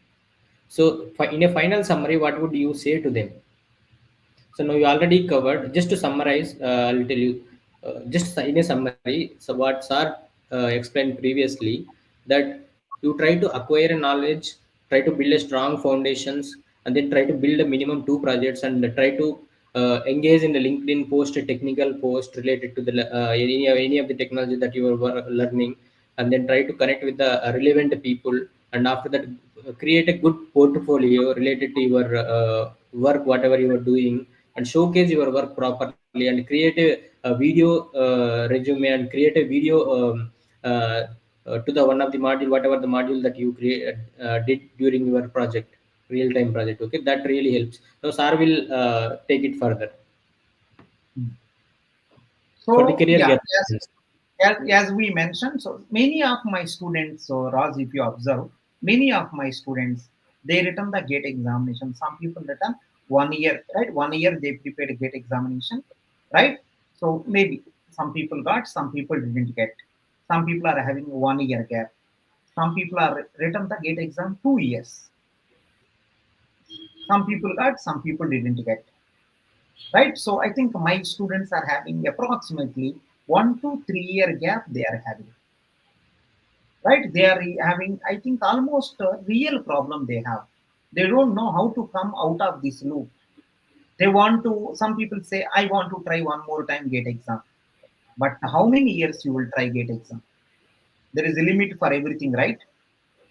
So, in a final summary, what would you say to them? So now you already covered. Just to summarize, I'll tell you. Just in a summary, so what Sir explained previously, that you try to acquire a knowledge, try to build a strong foundations, and then try to build a minimum two projects, and try to engage in the LinkedIn post, a technical post related to the any of the technology that you are learning, and then try to connect with the relevant people, and after that create a good portfolio related to your work, whatever you are doing, and showcase your work properly, and create a video resume, and create a video uh, to the one of the module, whatever the module that you did during your project, real time project. Okay, that really helps. Now Sir will take it further Hmm. for the So career yeah, gap. as we mentioned, so many of my students, so Raj, if you observe, many of my students, they written the GATE examination. Some people written 1 year, right? 1 year they prepared a GATE examination, right? So maybe some people got, some people didn't get. Some people are having 1 year gap. Some people are written the GATE exam 2 years. Some people got, some people didn't get, right? So I think my students are having approximately 1 to 3 year gap they are having, right? They are having, I think, almost a real problem they have. They don't know how to come out of this loop. They want to, some people say, I want to try one more time GATE exam. But how many years you will try GATE exam? There is a limit for everything, right?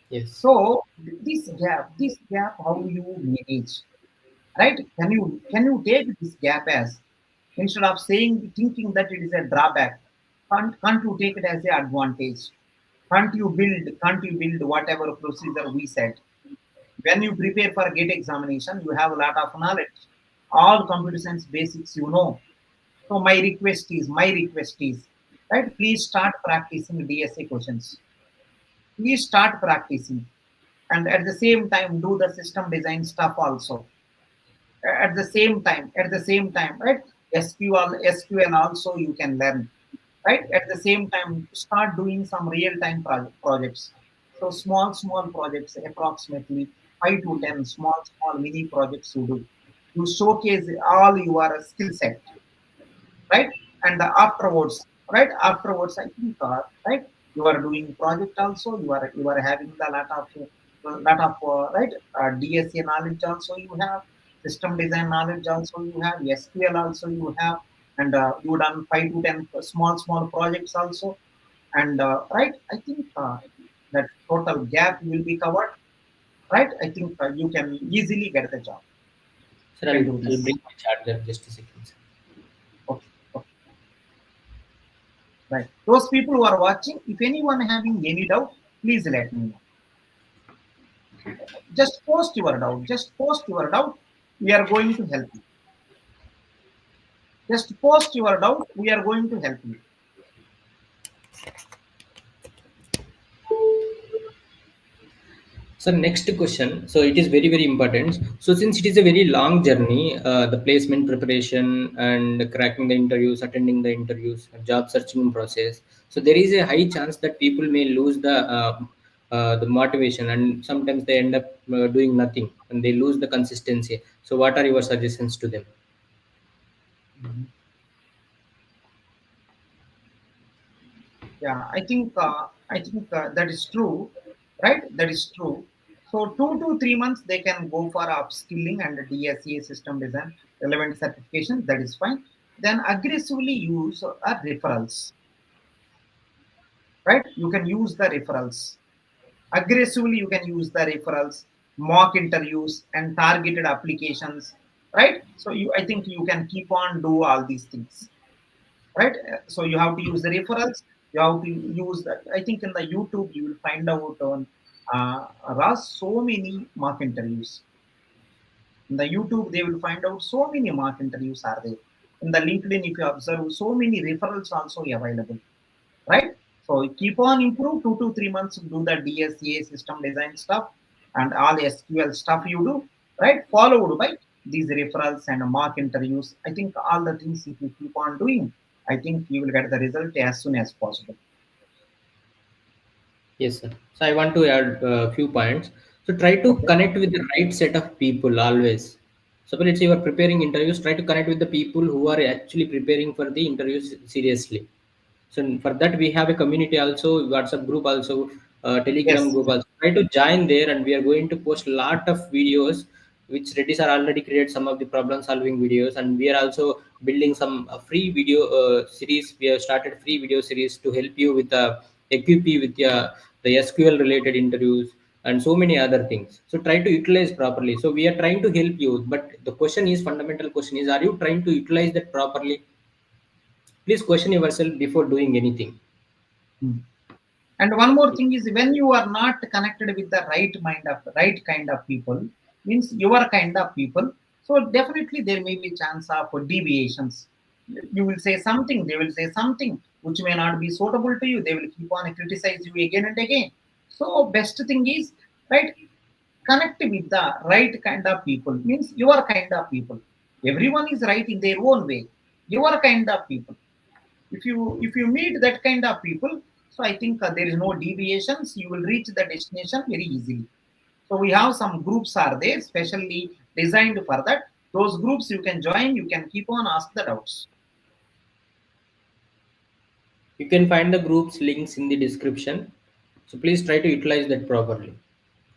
Yes. So this gap, how you manage, right? Can you take this gap as, instead of saying thinking that it is a drawback, can't you take it as an advantage? Can't you build whatever procedure we said? When you prepare for a GATE examination, you have a lot of knowledge. All computer science basics you know. So my request is, right? Please start practicing DSA questions. Please start practicing, and at the same time do the system design stuff also. At the same time, right? SQL also you can learn, right? At the same time, start doing some real-time projects. So small projects, approximately 5 to 10 small mini projects you do. You showcase all your skill set, right? And afterwards, I think, right, you are doing project also. You are having the lot of right, DSA knowledge also you have, system design knowledge also you have, SQL also you have, and you done 5 to 10 small projects also, and right, I think that total gap will be covered, right? I think you can easily get the job. Sir, You can do I'll this. bring my charger just a second, sir. Okay, okay. Right. Those people who are watching, if anyone having any doubt, please let me know. Just post your doubt. Just post your doubt. We are going to help you. Just post your doubt. We are going to help you. So next question. So it is very very important. So since it is a very long journey, the placement preparation and cracking the interviews, attending the interviews, job searching process. So there is a high chance that people may lose the motivation, and sometimes they end up doing nothing, and they lose the consistency. So what are your suggestions to them? Mhm. Yeah, I think that is true, right? That is true. So 2 to 3 months they can go for upskilling and DSA system design relevant certification. That is fine. Then aggressively use referrals, right? You can use the referrals aggressively. You can use the referrals, mock interviews, and targeted applications, right? So I think you can keep on do all these things, right? So you have to use the referrals. You have to use that. I think in the YouTube you will find out on so many mock interviews. In the YouTube, they will find out so many mock interviews are there. In the LinkedIn, if you observe, so many referrals also available, right? So keep on improve 2 to 3 months, do the DSA system design stuff and all SQL stuff you do, right? Followed by these referrals and mock interviews. I think all the things if you keep on doing, I think you will get the result as soon as possible. Yes, sir. So I want to add a few points. So try to Okay. connect with the right set of people always. So let's say you are preparing interviews, try to connect with the people who are actually preparing for the interviews seriously. So for that we have a community also, WhatsApp group also, Telegram Yes. group also. Try to join there, and we are going to post a lot of videos which Reddy Sir already created some of the problem solving videos, and we are also building some free video series. We have started free video series to help you with equip you with the SQL related interviews and so many other things. So try to utilize properly. So we are trying to help you, but the question is, fundamental question is, are you trying to utilize that properly? Please question yourself before doing anything. Hmm. And one more thing is when you are not connected with the right kind of people, means your kind of people. So definitely there may be chance of deviations. You will say something, they will say something which may not be suitable to you. They will keep on criticize you again and again. So best thing is, right, connect with the right kind of people. Means your kind of people. Everyone is right in their own way. Your kind of people, if you meet that kind of people, so I think there is no deviations, you will reach the destination very easily. So we have some groups are there specially designed for that. Those groups you can join, you can keep on ask the doubts. You can find the groups links in the description. So please try to utilize that properly.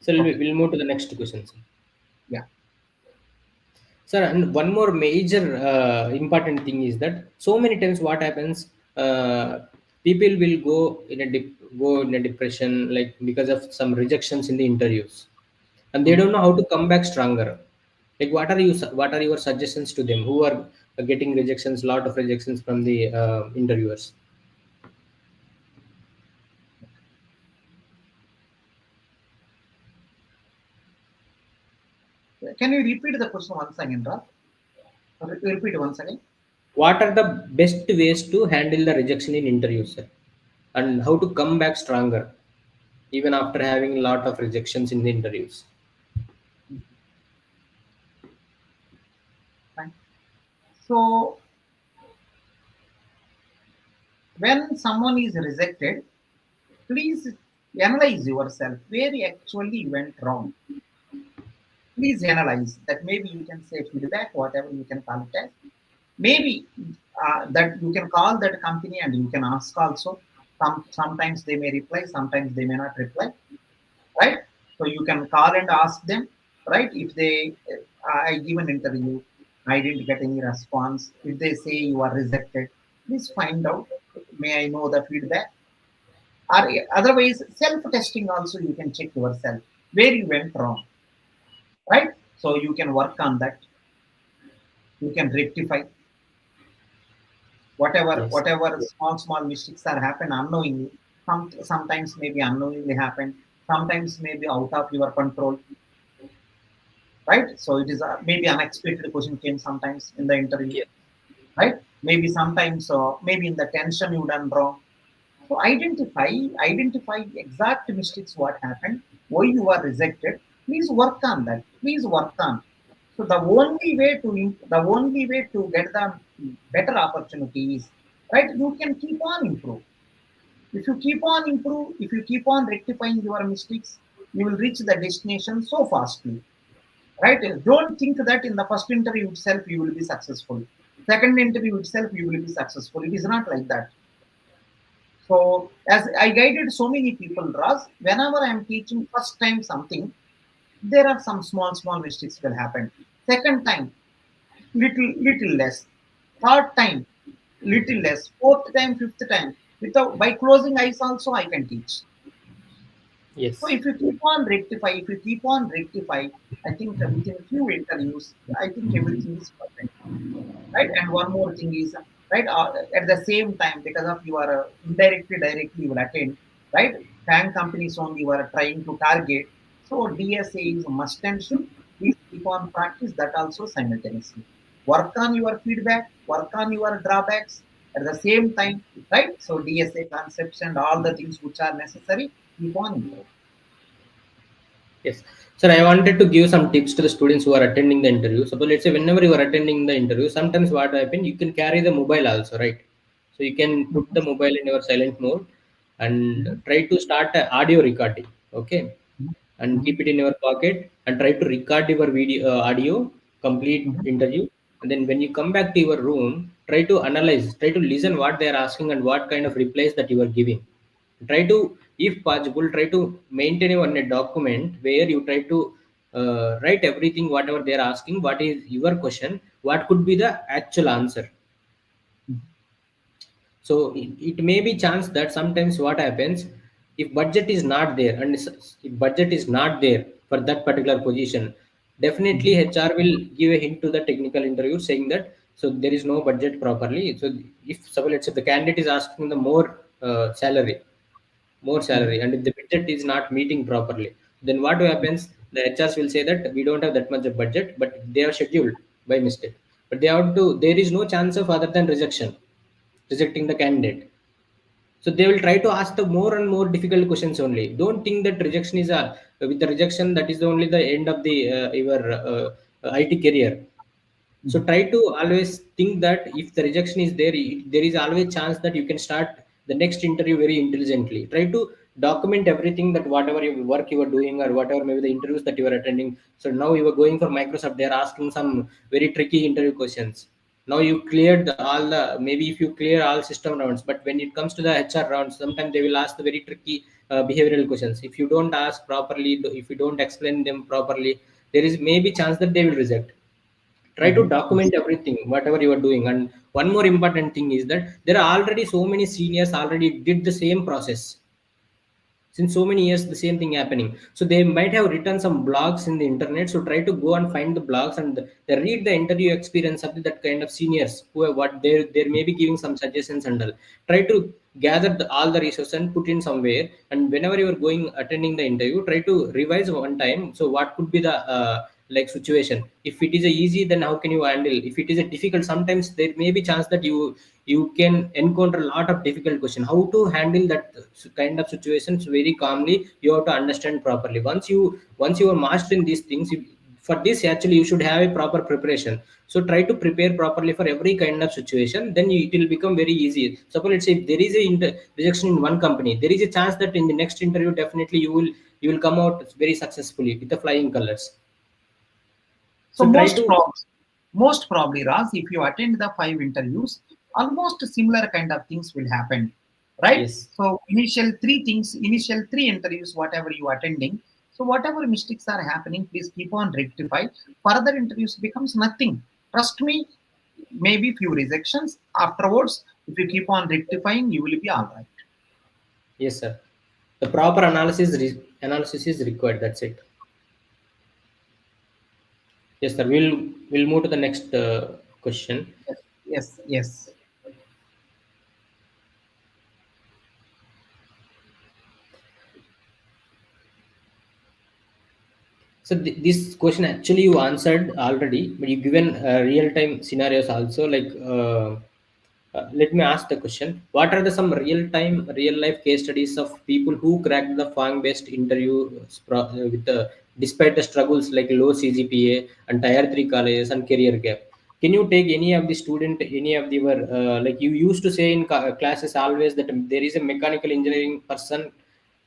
So Okay. we'll move to the next question, sir. Yeah. Sir, and one more major important thing is that so many times what happens, people will go in a depression, like because of some rejections in the interviews, and they Mhm. don't know how to come back stronger. Like what are your suggestions to them who are getting rejections, lot of rejections from the interviewers? Can you repeat the question once again, Raj? Repeat once again. What are the best ways to handle the rejection in interviews, sir? And how to come back stronger even after having a lot of rejections in the interviews? Mhm. Fine. So when someone is rejected, please analyze yourself where you actually went wrong. Please analyze that. Maybe you can say feedback, whatever you can call it as. Maybe that you can call that company and you can ask also. Sometimes they may reply, sometimes they may not reply, right? So you can call and ask them, right? If they, I give an interview, I didn't get any response. If they say you are rejected, please find out. May I know the feedback? Or otherwise, self-testing also you can check yourself where you went wrong, right? So you can work on that. You can rectify Yes. whatever small mistakes are happen unknowingly. Sometimes maybe unknowingly happen, sometimes maybe out of your control, right? So it is maybe unexpected question came sometimes in the interview, Yes. right? Maybe sometimes maybe in the tension you done wrong. So identify exact mistakes what happened, why you are rejected. Please work on that. Please work on. So the only way to get the better opportunities, right? You can keep on improve. If you keep on improve, if you keep on rectifying your mistakes, you will reach the destination so fastly, right? Don't think that in the first interview itself you will be successful. Second interview itself you will be successful. It is not like that. So as I guided so many people, Raz, whenever I am teaching first time something, there are some small mistakes will happen. Second time, little less. Third time, little less. Fourth time, fifth time, without by closing eyes also I can teach. So Yes. if you keep on rectify, if you keep on rectify, I think within few interviews, I think everything is perfect, right? And one more thing is, right, at the same time, because of your indirectly, directly you will attend, right? FAANG companies only you are trying to target. So DSA is a must and should. Please keep on practice that also simultaneously. Work on your feedback, work on your drawbacks at the same time, right? So DSA concepts and all the things which are necessary, keep on improve. Yes. Sir, I wanted to give some tips to the students who are attending the interview. Suppose let's say whenever you are attending the interview, sometimes what happen, you can carry the mobile also, right? So you can put the mobile in your silent mode and Mhm, try to start a audio recording. Okay. mhm, And mhm, keep it in your pocket and try to record your video audio complete mhm, interview. And then when you come back to your room, try to analyze, try to listen what they are asking and what kind of replies that you are giving. Try to, if possible, try to maintain a document where you try to write everything whatever they are asking, what is your question, what could be the actual answer. mhm, So it may be chance that sometimes what happens, if budget is not there and if budget is not there for that particular position, definitely mhm, HR will give a hint to the technical interview saying that so there is no budget properly. So if suppose let's say the candidate is asking the more mhm, salary, and if the budget is not meeting properly, then what happens, the HRs will say that we don't have that much of budget, but they are scheduled by mistake, but they have to, there is no chance of other than rejecting the candidate. So they will try to ask the more and more difficult questions only. Don't think that rejection is a, with the rejection that is the only the end of the your IT career. So mhm, try to always think that if the rejection is there, there is always chance that you can start the next interview very intelligently. Try to document everything, that whatever you work you are doing or whatever maybe the interviews that you are attending. So now you are going for Microsoft, they are asking some very tricky interview questions. Now you cleared all the, maybe if you clear all system rounds, but when it comes to the HR rounds, sometimes they will ask the very tricky behavioral questions. If you don't ask properly, if you don't explain them properly, there is maybe chance that they will reject. Try to mhm. document everything whatever you are doing. And one more important thing is that there are already so many seniors already did the same process since so many years, the same thing happening. So they might have written some blogs in the internet, so try to go and find the blogs and they read the interview experience of that kind of seniors who have what they may be giving some suggestions and all. Try to gather all the resources and put in somewhere, and whenever you are going attending the interview, try to revise one time. So what could be the like situation, if it is a easy, then how can you handle, if it is a difficult, sometimes there may be chance that you can encounter a lot of difficult question, how to handle that kind of situations very calmly. You have to understand properly. Once you are mastering these things, for this actually you should have a proper preparation. So try to prepare properly for every kind of situation, then it will become very easy. Suppose let's say if there is a rejection in one company, there is a chance that in the next interview definitely you will come out very successfully with the flying colors. So So try to, most probably, Raz, if you attend the 5 interviews, almost similar kind of things will happen, right? yes. So initial three things, initial three interviews, whatever you attending. So whatever mistakes are happening, please keep on rectify. Further interviews becomes nothing. Trust me, maybe few rejections afterwards. If you keep on rectifying, you will be all right. Yes, sir. The proper analysis is required. That's it. Yes, sir. We'll move to the next question. Yes, yes, yes. So this question actually you answered already, but you given real time scenarios also. Like, let me ask the question: what are the some real time, real life case studies of people who cracked the FAANG based interview with despite the struggles like low CGPA and tier 3 colleges and career gap? Can you take any of the student, any of the like you used to say in classes always that there is a mechanical engineering person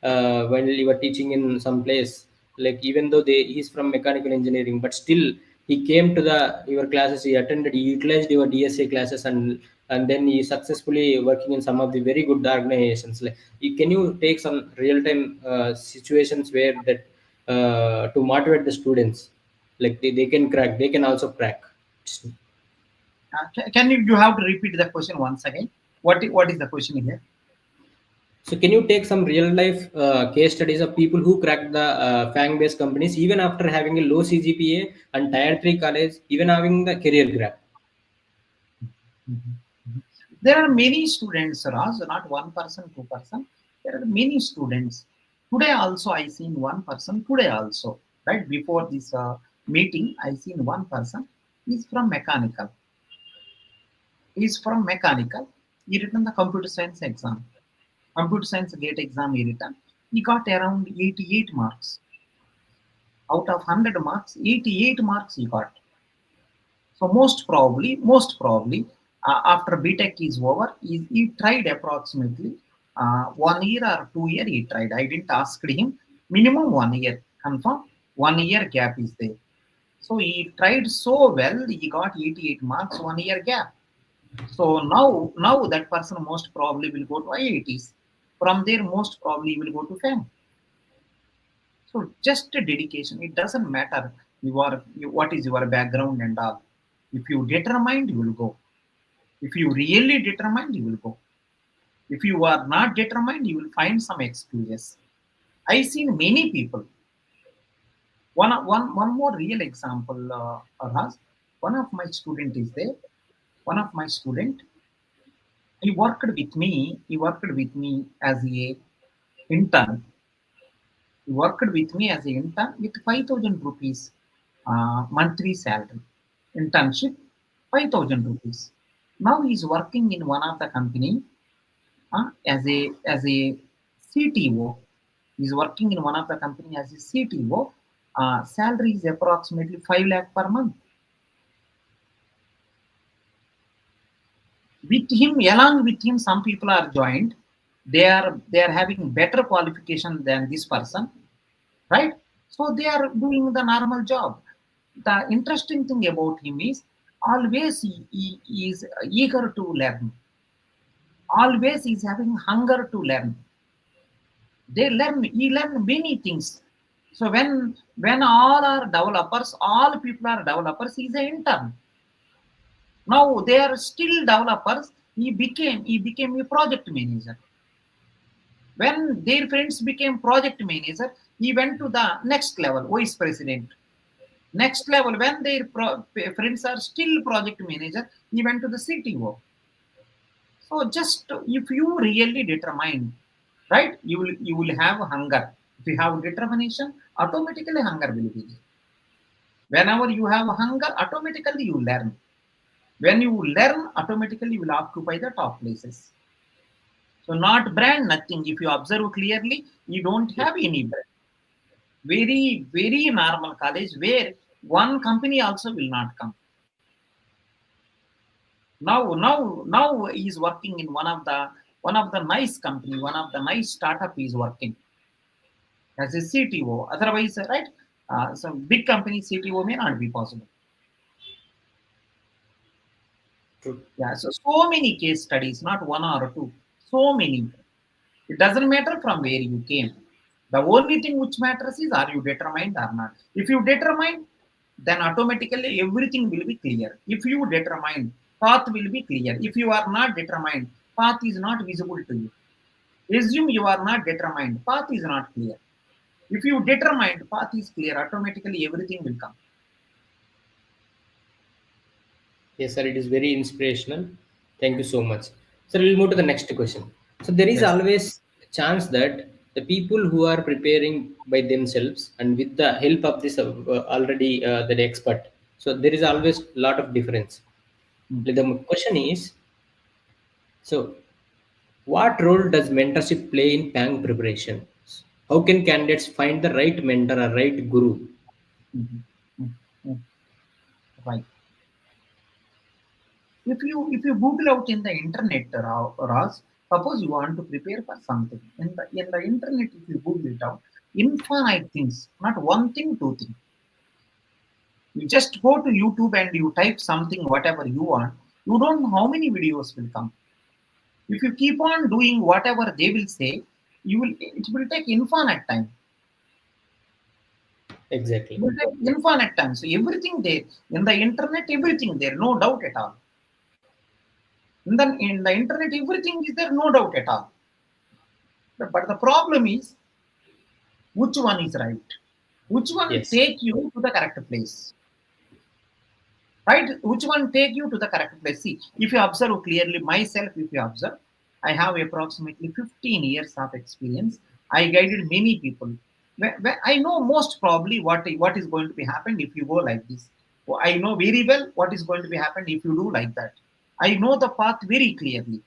when you were teaching in some place, like even though he's from mechanical engineering, but still he came to the your classes, he attended, he utilized your DSA classes, and then he successfully working in some of the very good organizations. Like, can you take some real time situations where that to motivate the students, like they can crack, they can also crack. Can you have to repeat the question once again? What is the question here? So can you take some real life case studies of people who cracked the FANG based companies even after having a low CGPA and tier 3 college, even having the career gap? There are many students, Raj, not one person, two person. There are many students. Today also I seen one person. Today also, right before this meeting, I seen one person. He's from mechanical. He's from mechanical. He written the computer science exam. Computer science gate exam he written. He got around 88 marks. Out of 100 marks, 88 marks he got. So most probably, after BTech is over, he tried approximately 1 year or 2 year. He tried. I didn't ask him. Minimum 1 year. Confirm. 1 year gap is there. So he tried so well. He got 88 marks. 1 year gap. So now that person most probably will go to IITs. From there, most probably will go to FAANG. So just a dedication. It doesn't matter what is your background and all. If you determined, you will go. If you really determined, you will go. If you are not determined, you will find some excuses. I seen many people. One more real example, Ras. One of my student is there. One of my student, he worked with me. He worked with me as a intern. He worked with me as an intern with 5,000 rupees monthly salary. Internship, 5,000 rupees. Now he is working in one of the company as a CTO. He's working in one of the company as a CTO. Salary is approximately 5 lakh per month. With him, along with him, some people are joined. They are having better qualification than this person, right? So they are doing the normal job. The interesting thing about him is always he is eager to learn. Always he's having hunger to learn. He learn many things. So when all are developers, all people are developers, he's an intern. Now they are still developers. He became a project manager. When their friends became project manager, he went to the next level, vice president. Next level, when their friends are still project manager, he went to the CTO. So just if you really determine, right, you will have hunger. If you have determination, automatically hunger will be there. Whenever you have hunger, automatically you learn. When you learn, automatically you will occupy the top places. So not brand, nothing. If you observe clearly, you don't have any brand. Very, very normal college where one company also will not come. Now he is working in one of the nice company, one of the nice startup he is working as a CTO. Otherwise, right, some big company CTO may not be possible. True. Yeah, so many case studies, not one or two, so many. It doesn't matter from where you came. The only thing which matters is are you determined or not. If you determine, then automatically everything will be clear. If you determine, path will be clear. If you are not determined, path is not visible to you. Assume you are not determined, path is not clear. If you determined, path is clear, automatically everything will come. Yes, sir, it is very inspirational. Thank you so much. Sir, we'll move to the next question. So there is Yes. always a chance that the people who are preparing by themselves and with the help of this already the expert, so there is always a lot of difference. Mm. The question is, so what role does mentorship play in PANG preparation? How can candidates find the right mentor or right guru? Mhm. Mm. Mm. Right. If you Google out in the internet, Ras, suppose you want to prepare for something in the internet, if you Google it out, infinite things, not one thing, two things. You just go to YouTube and you type something, whatever you want. You don't know how many videos will come. If you keep on doing whatever they will say, it will take infinite time. Exactly. But infinite times. So everything there. In the internet, everything there, no doubt at all. In the internet, everything is there, no doubt at all. But the problem is, which one is right? Which one Yes. take you to the correct place? Right? Which one take you to the correct place? See, if you observe clearly myself, if you observe, I have approximately 15 years of experience. I guided many people. I know most probably what is going to be happen if you go like this. I know very well what is going to be happen if you do like that. I know the path very clearly.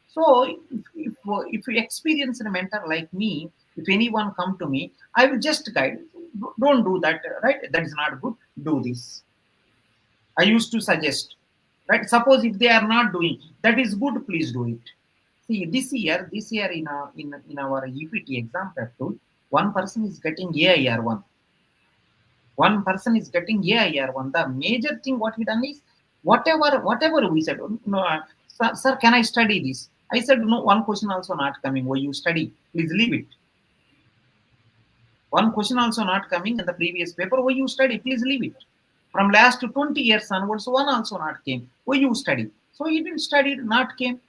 So if you experience a mentor like me, if anyone come to me, I will just guide. Don't do that, right? That is not good. Do this. I used to suggest, right? Suppose if they are not doing, that is good, please do it. See, this year in our EPT exam prep tool, one person is getting AIR1. One person is getting AIR1. The major thing what he done is, whatever we said, no, sir, can I study this? I said, no, one question also not coming. Why you study? Please leave it. One question also not coming in the previous paper. Why you study? Please leave it. From last 20 years onwards, one also not came. Why you study? So he didn't study, not came.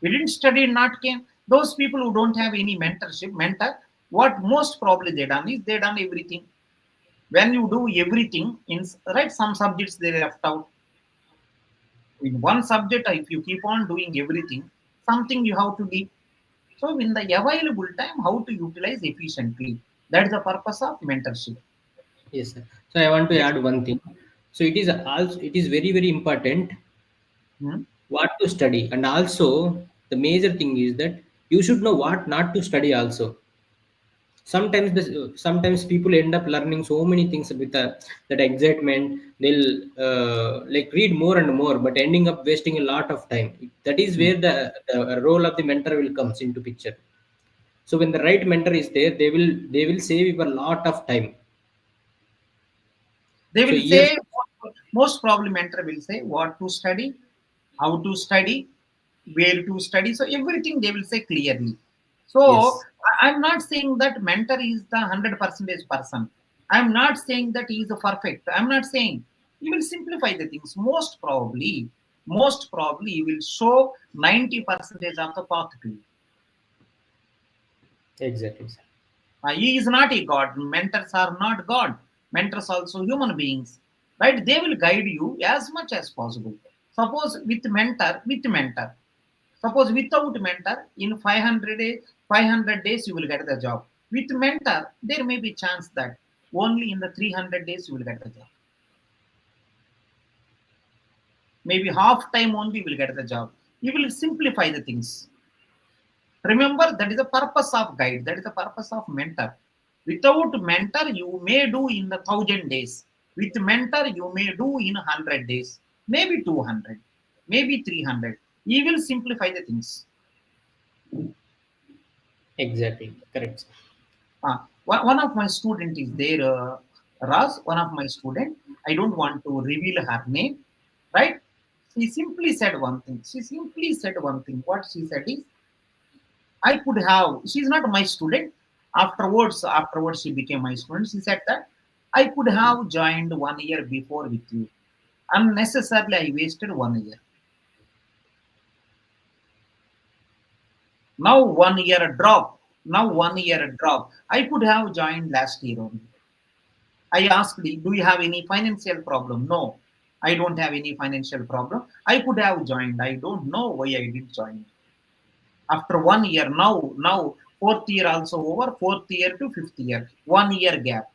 He didn't study, not came. Those people who don't have any mentor, what most probably they done is they done everything. When you do everything, in right, some subjects they left out. In one subject, if you keep on doing everything, something you have to leave. So in the available time, how to utilize efficiently. That's the purpose of mentorship. Yes, sir. So I want to Yes. add one thing. So it is very very important Hmm. what to study, and also the major thing is that you should know what not to study also. Sometimes people end up learning so many things with that excitement. They'll like read more and more, but ending up wasting a lot of time. That is Hmm. where the role of the mentor will comes into picture. So when the right mentor is there, they will save you a lot of time. They So will years. say, most probably mentor will say what to study, how to study, where to study. So everything they will say clearly. So Yes. I'm not saying that mentor is the 100% person. I'm not saying that he is perfect. I'm not saying he will simplify the things. Most probably he will show 90% of the path to you. Exactly, sir. He is not a god. Mentors are not God. Mentors also human beings, right? They will guide you as much as possible. Suppose with mentor. Suppose without mentor, in 500 days you will get the job. With mentor, there may be chance that only in the 300 days you will get the job. Maybe half time only you will get the job. You will simplify the things. Remember, that is the purpose of guide. That is the purpose of mentor. Without mentor, you may do in the 1,000 days. With mentor, you may do in 100 days, maybe 200, maybe 300. He will simplify the things. Exactly. Correct, sir. One of my student is there, Raz. One of my student. I don't want to reveal her name, right? She simply said one thing. She simply said one thing. What she said is, I could have. She's not my student. Afterwards, she became my student. She said that I could have joined 1 year before with you. Unnecessarily, I wasted 1 year. Now 1 year drop. Now 1 year drop. I could have joined last year only. I asked, do you have any financial problem? No, I don't have any financial problem. I could have joined. I don't know why I did join. After 1 year, now fourth year also over, fourth year to fifth year, 1 year gap.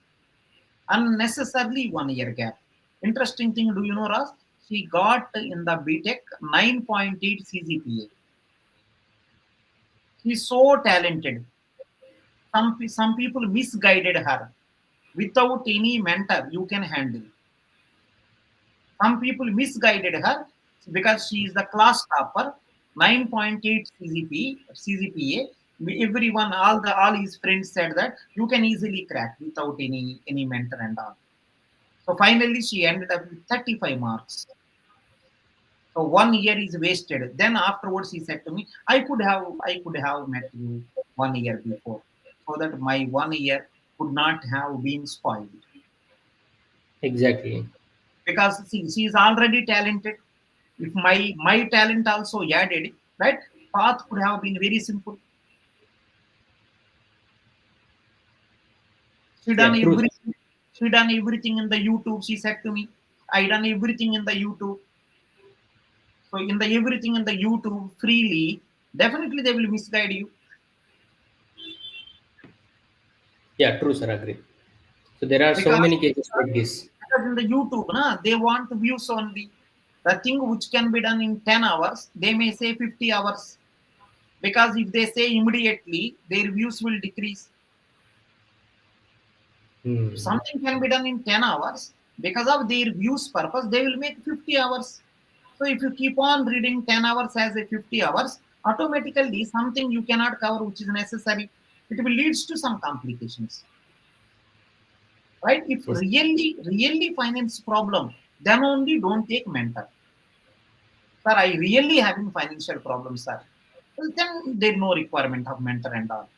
Unnecessarily 1 year gap. Interesting thing, do you know, Ras? She got in the BTech 9.8 CGPA. She's so talented. Some people misguided her. Without any mentor, you can handle. Some people misguided her because she is the class topper, 9.8 CGPA. Everyone, all his friends said that you can easily crack without any mentor and all. So finally, she ended up with 35 marks. So 1 year is wasted. Then afterwards, he said to me, "I could have met you 1 year before, so that my 1 year could not have been spoiled. Exactly. Because see, she is already talented. If my talent also added, right, path could have been very simple. She done Yeah, true, sir. everything. She done everything in the YouTube. She said to me, I done everything in the YouTube. So in the everything in the YouTube freely, definitely they will misguide you. Yeah, true, sir. Agree. So there are so because many cases like this. because in the YouTube, they want views only. The thing which can be done in 10 hours, they may say 50 hours. Because if they say immediately, their views will decrease. If Hmm. something can be done in 10 hours, because of their views purpose, they will make 50 hours. So if you keep on reading 10 hours as a 50 hours, automatically something you cannot cover which is necessary. It will leads to some complications. Right? If Yes. really finance problem, then only don't take mentor. Sir, I really having financial problems, sir. Well, then there's no requirement of mentor and all.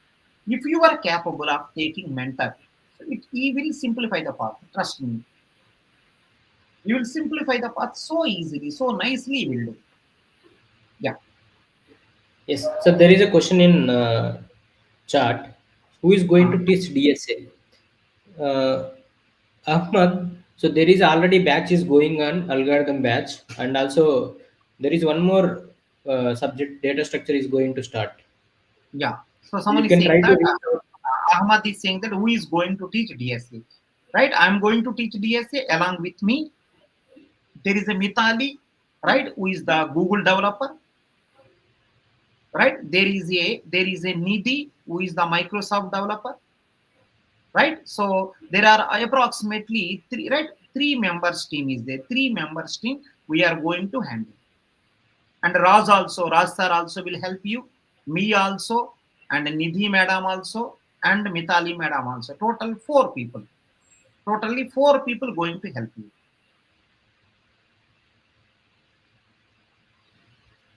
If you are capable of taking mentor, so it will simplify the path. Trust me. You will simplify the path so easily, so nicely you will do. Yeah, Yes. So there is a question in chat. Who is going uh, to teach DSA? Ahmad. So there is already batch is going on, algorithm batch, and also there is one more subject, data structure is going to start. yeah. So You someone is can saying try to that reach out. Ahmad is saying that who is going to teach DSA? Right? I'm going to teach DSA along with me. There is a Mitali, right? Who is the Google developer, right? There is a Nidhi who is the Microsoft developer, right? So there are approximately three, right? Three members team is there. Three members team we are going to handle. And Raj sir also will help you. Me also, and Nidhi madam also, and Mitali madam also. Total four people. Totally four people going to help you.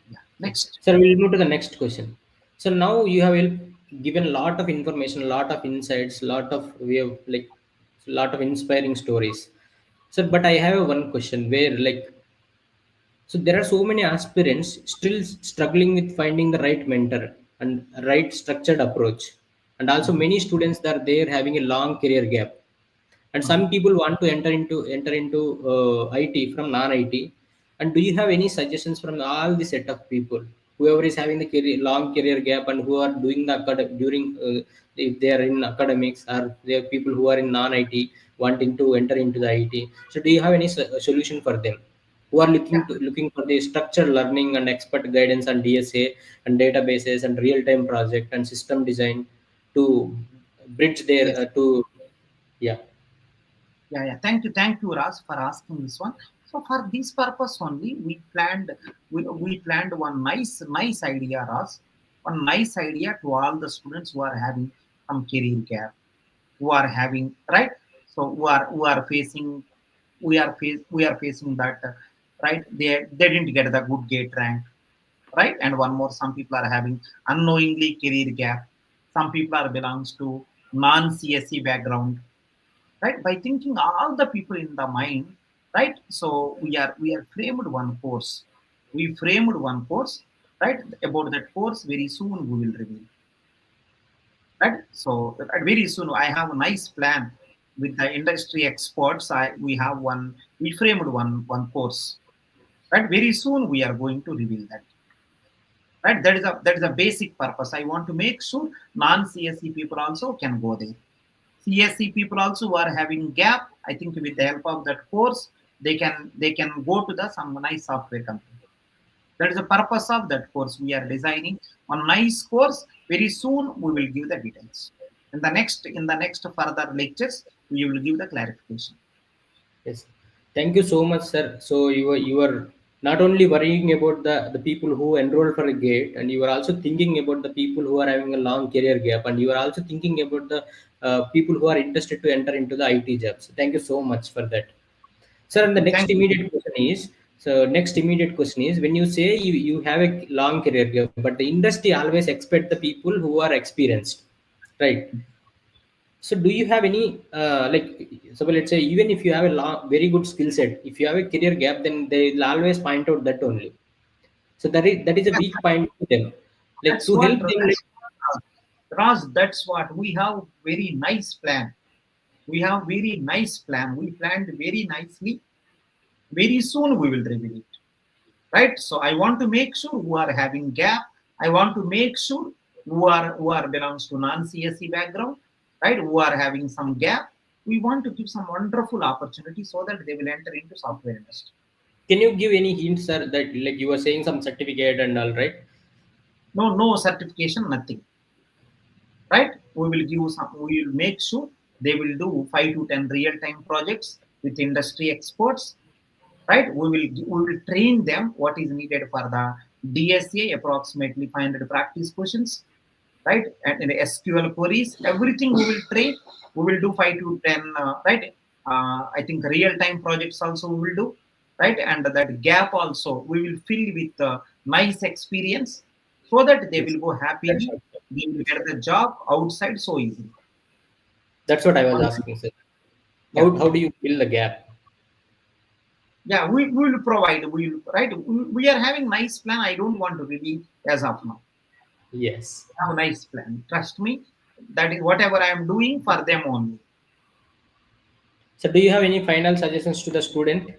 Yeah. Yes. Next. So we'll move to the next question. So now you have given a lot of information, a lot of insights, lot of we have like lot of inspiring stories. So, but I have one question where like so there are so many aspirants still struggling with finding the right mentor and right structured approach, and also Mhm, many students that are there having a long career gap, and some mhm. people want to enter into IT from non-IT. And do you have any suggestions from all the set of people, whoever is having the long career gap and who are doing the during if they are in academics, or they are people who are in non-IT wanting to enter into the IT? So do you have any solution for them who are Yeah. looking for the structured learning and expert guidance on DSA and databases and real-time project and system design to bridge their Yes. to yeah. Yeah, yeah. Thank you, Raj, for asking this one. So for this purpose only, we planned one nice idea, Raj. One nice idea to all the students who are having some career gap, who are having right. So who are facing we are facing that right. They didn't get the good gate rank, right? And one more, some people are having unknowingly career gap. Some people are belongs to non-CSE background, right? By thinking all the people in the mind, right? So we are framed one course. We framed one course, right? About that course, very soon we will reveal, right? So very soon I have a nice plan with the industry experts. We framed one course, right? Very soon we are going to reveal that. Right, that is a basic purpose. I want to make sure non-CSE people also can go there. CSC people also who are having gap, I think with the help of that course, they can go to the some nice software company. That is the purpose of that course. We are designing one nice course. Very soon we will give the details. In the next further lectures, we will give the clarification. Yes, thank you so much, sir. So you are not only worrying about the people who enroll for a gate, and you are also thinking about the people who are having a long career gap, and you are also thinking about the people who are interested to enter into the IT jobs. Thank you so much for that, sir. And the next Thank you. immediate question is, when you say you have a long career gap, but the industry always expect the people who are experienced, right? So do you have any so let's say even if you have a very good skill set, if you have a career gap, then they will always point out that only. So that is a Yeah, weak point to them. Like that's to what help them, like, that's what, Raj, that's what we have. Very nice plan. We have very nice plan. We planned very nicely. Very soon we will reveal it. Right? So I want to make sure who are having gap. I want to make sure who are belongs to non-CSE background, right? Who are having some gap. We want to give some wonderful opportunity so that they will enter into software industry. can you give any hints, sir, that like you were saying some certificate and all, right? No, no certification, nothing. Right? We will give some. We will make sure they will do 5 to 10 real-time projects with industry experts. Right? We will train them what is needed for the DSA, approximately 500 practice questions, right? And in the SQL queries, everything we will train. We will do 5 to 10, right? I think real-time projects also we will do, right? And that gap also we will fill with nice experience, so that they Yes. will go That's happily. what, They will get the job outside so easily. that's what I was asking, sir. Yeah, How do you fill the gap? yeah. We will provide. We will, right. We are having nice plan. I don't want to reveal as of now. Yes. Have a nice plan. Trust me. That is whatever I am doing for them only. So do you have any final suggestions to the student?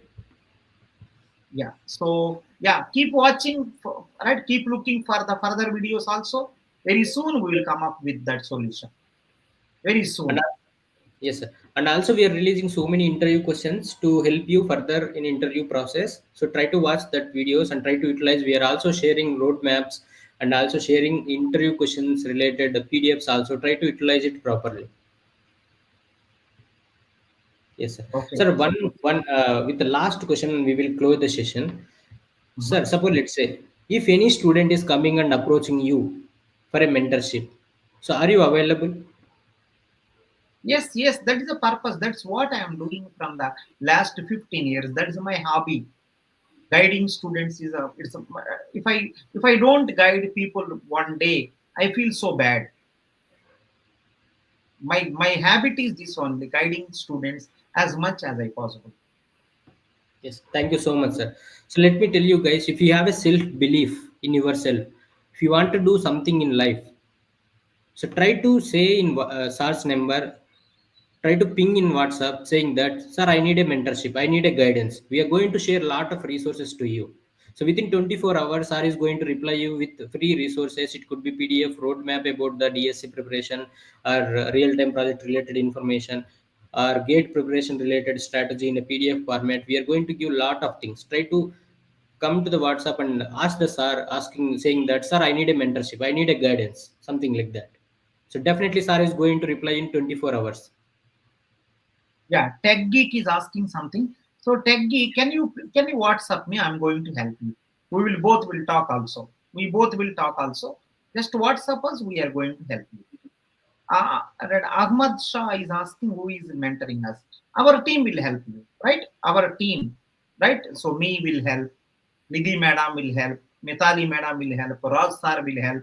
Yeah. So yeah, keep watching. Right. Keep looking for the further videos also. Very soon we will come up with that solution. Very And soon. yes, sir. And also we are releasing so many interview questions to help you further in interview process. So try to watch that videos and try to utilize. We are also sharing roadmaps and also sharing interview questions related PDFs also. Try to utilize it properly. Yes, sir. Okay. Sir, one with the last question, we will close the session. Mhm. Sir, suppose let's say if any student is coming and approaching you for a mentorship, so are you available? Yes. Yes. That is the purpose. That's what I am doing from the last 15 years. That is my hobby. Guiding students is a. It's a. If I don't guide people one day, I feel so bad. My habit is this only, guiding students as much as I possible. Yes, thank you so much, sir. So let me tell you guys, if you have a self belief in yourself, if you want to do something in life, so try to say in sir's number, try to ping in WhatsApp saying that, sir, I need a mentorship, I need a guidance. We are going to share a lot of resources to you. So within 24 hours, sir is going to reply you with free resources. It could be PDF roadmap about the DSA preparation, or real-time project related information, or gate preparation related strategy in a PDF format. We are going to give a lot of things. Try to come to the WhatsApp and ask the sir, asking, saying that, sir, I need a mentorship, I need a guidance, something like that. So definitely sir is going to reply in 24 hours. Yeah, Tech Geek is asking something. So Tech Geek, can you WhatsApp me? I'm going to help you. We will both will talk also. We both will talk also. Just WhatsApp us. We are going to help you. That Ahmad Shah is asking who is mentoring us. Our team will help you, right? Our team, right? So me will help. Nidhi Madam will help. Mithali Madam will help. Raj Sir will help.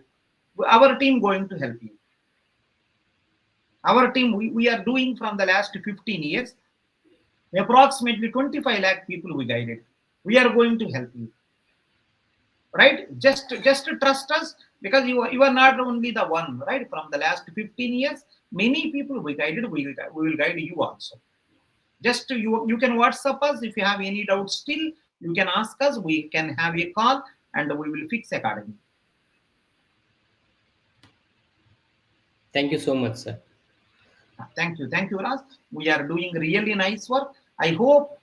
Our team going to help you. Our team, we are doing from the last 15 years. Approximately 25 lakh people we guided. We are going to help you, right? Just trust us, because you are not only the one, right? From the last 15 years, many people we guided. We will guide you also. Just you can WhatsApp us if you have any doubts. Still, you can ask us. We can have a call and we will fix accordingly. Thank you so much, sir. Thank you, Raz. We are doing really nice work. I hope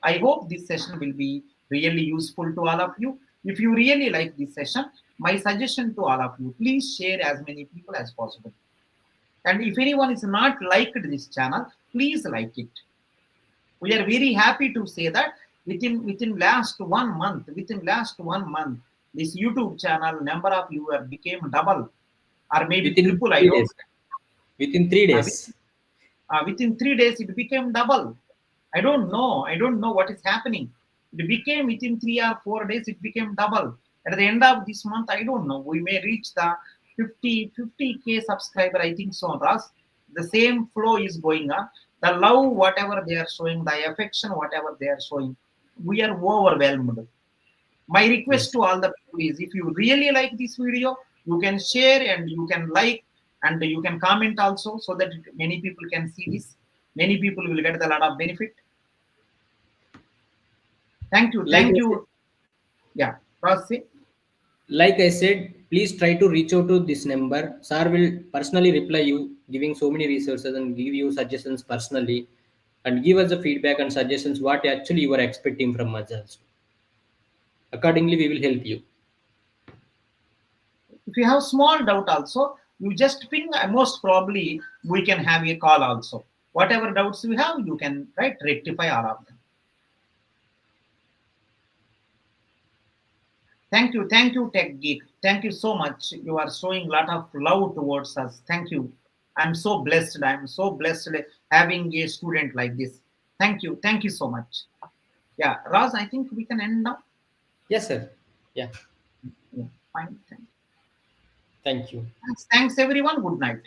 this session will be really useful to all of you. If you really like this session, my suggestion to all of you, please share as many people as possible. And if anyone is not liked this channel, please like it. We are very happy to say that within last 1 month, this YouTube channel number of viewers became double or maybe Within triple. I 3 days. don't. Within 3 days. Within 3 days it became double. I don't know what is happening. It became within 3 or 4 days it became double. At the end of this month, I don't know, we may reach the 50k subscriber, I think so, Ras. The same flow is going on. The love, whatever they are showing, the affection, whatever they are showing, we are overwhelmed. My request Yes. to all the people is, if you really like this video, you can share and you can like and you can comment also, so that many people can see this. Many people will get a lot of benefit. Thank you. Like Thank I said, you. Yeah. Rasi. like I said, please try to reach out to this number. Sir will personally reply you, giving so many resources and give you suggestions personally, and give us the feedback and suggestions what actually you are expecting from us also. Accordingly, we will help you. If you have small doubt also, you just ping. Most probably we can have a call also. Whatever doubts you have, you can rectify all of them. Thank you, Tech Geek. Thank you so much. You are showing a lot of love towards us. Thank you. I'm so blessed. I'm so blessed having a student like this. Thank you so much. Yeah, Raz, I think we can end now. Yes, sir. Yeah. Yeah, fine. Thank you. Thanks everyone. Good night.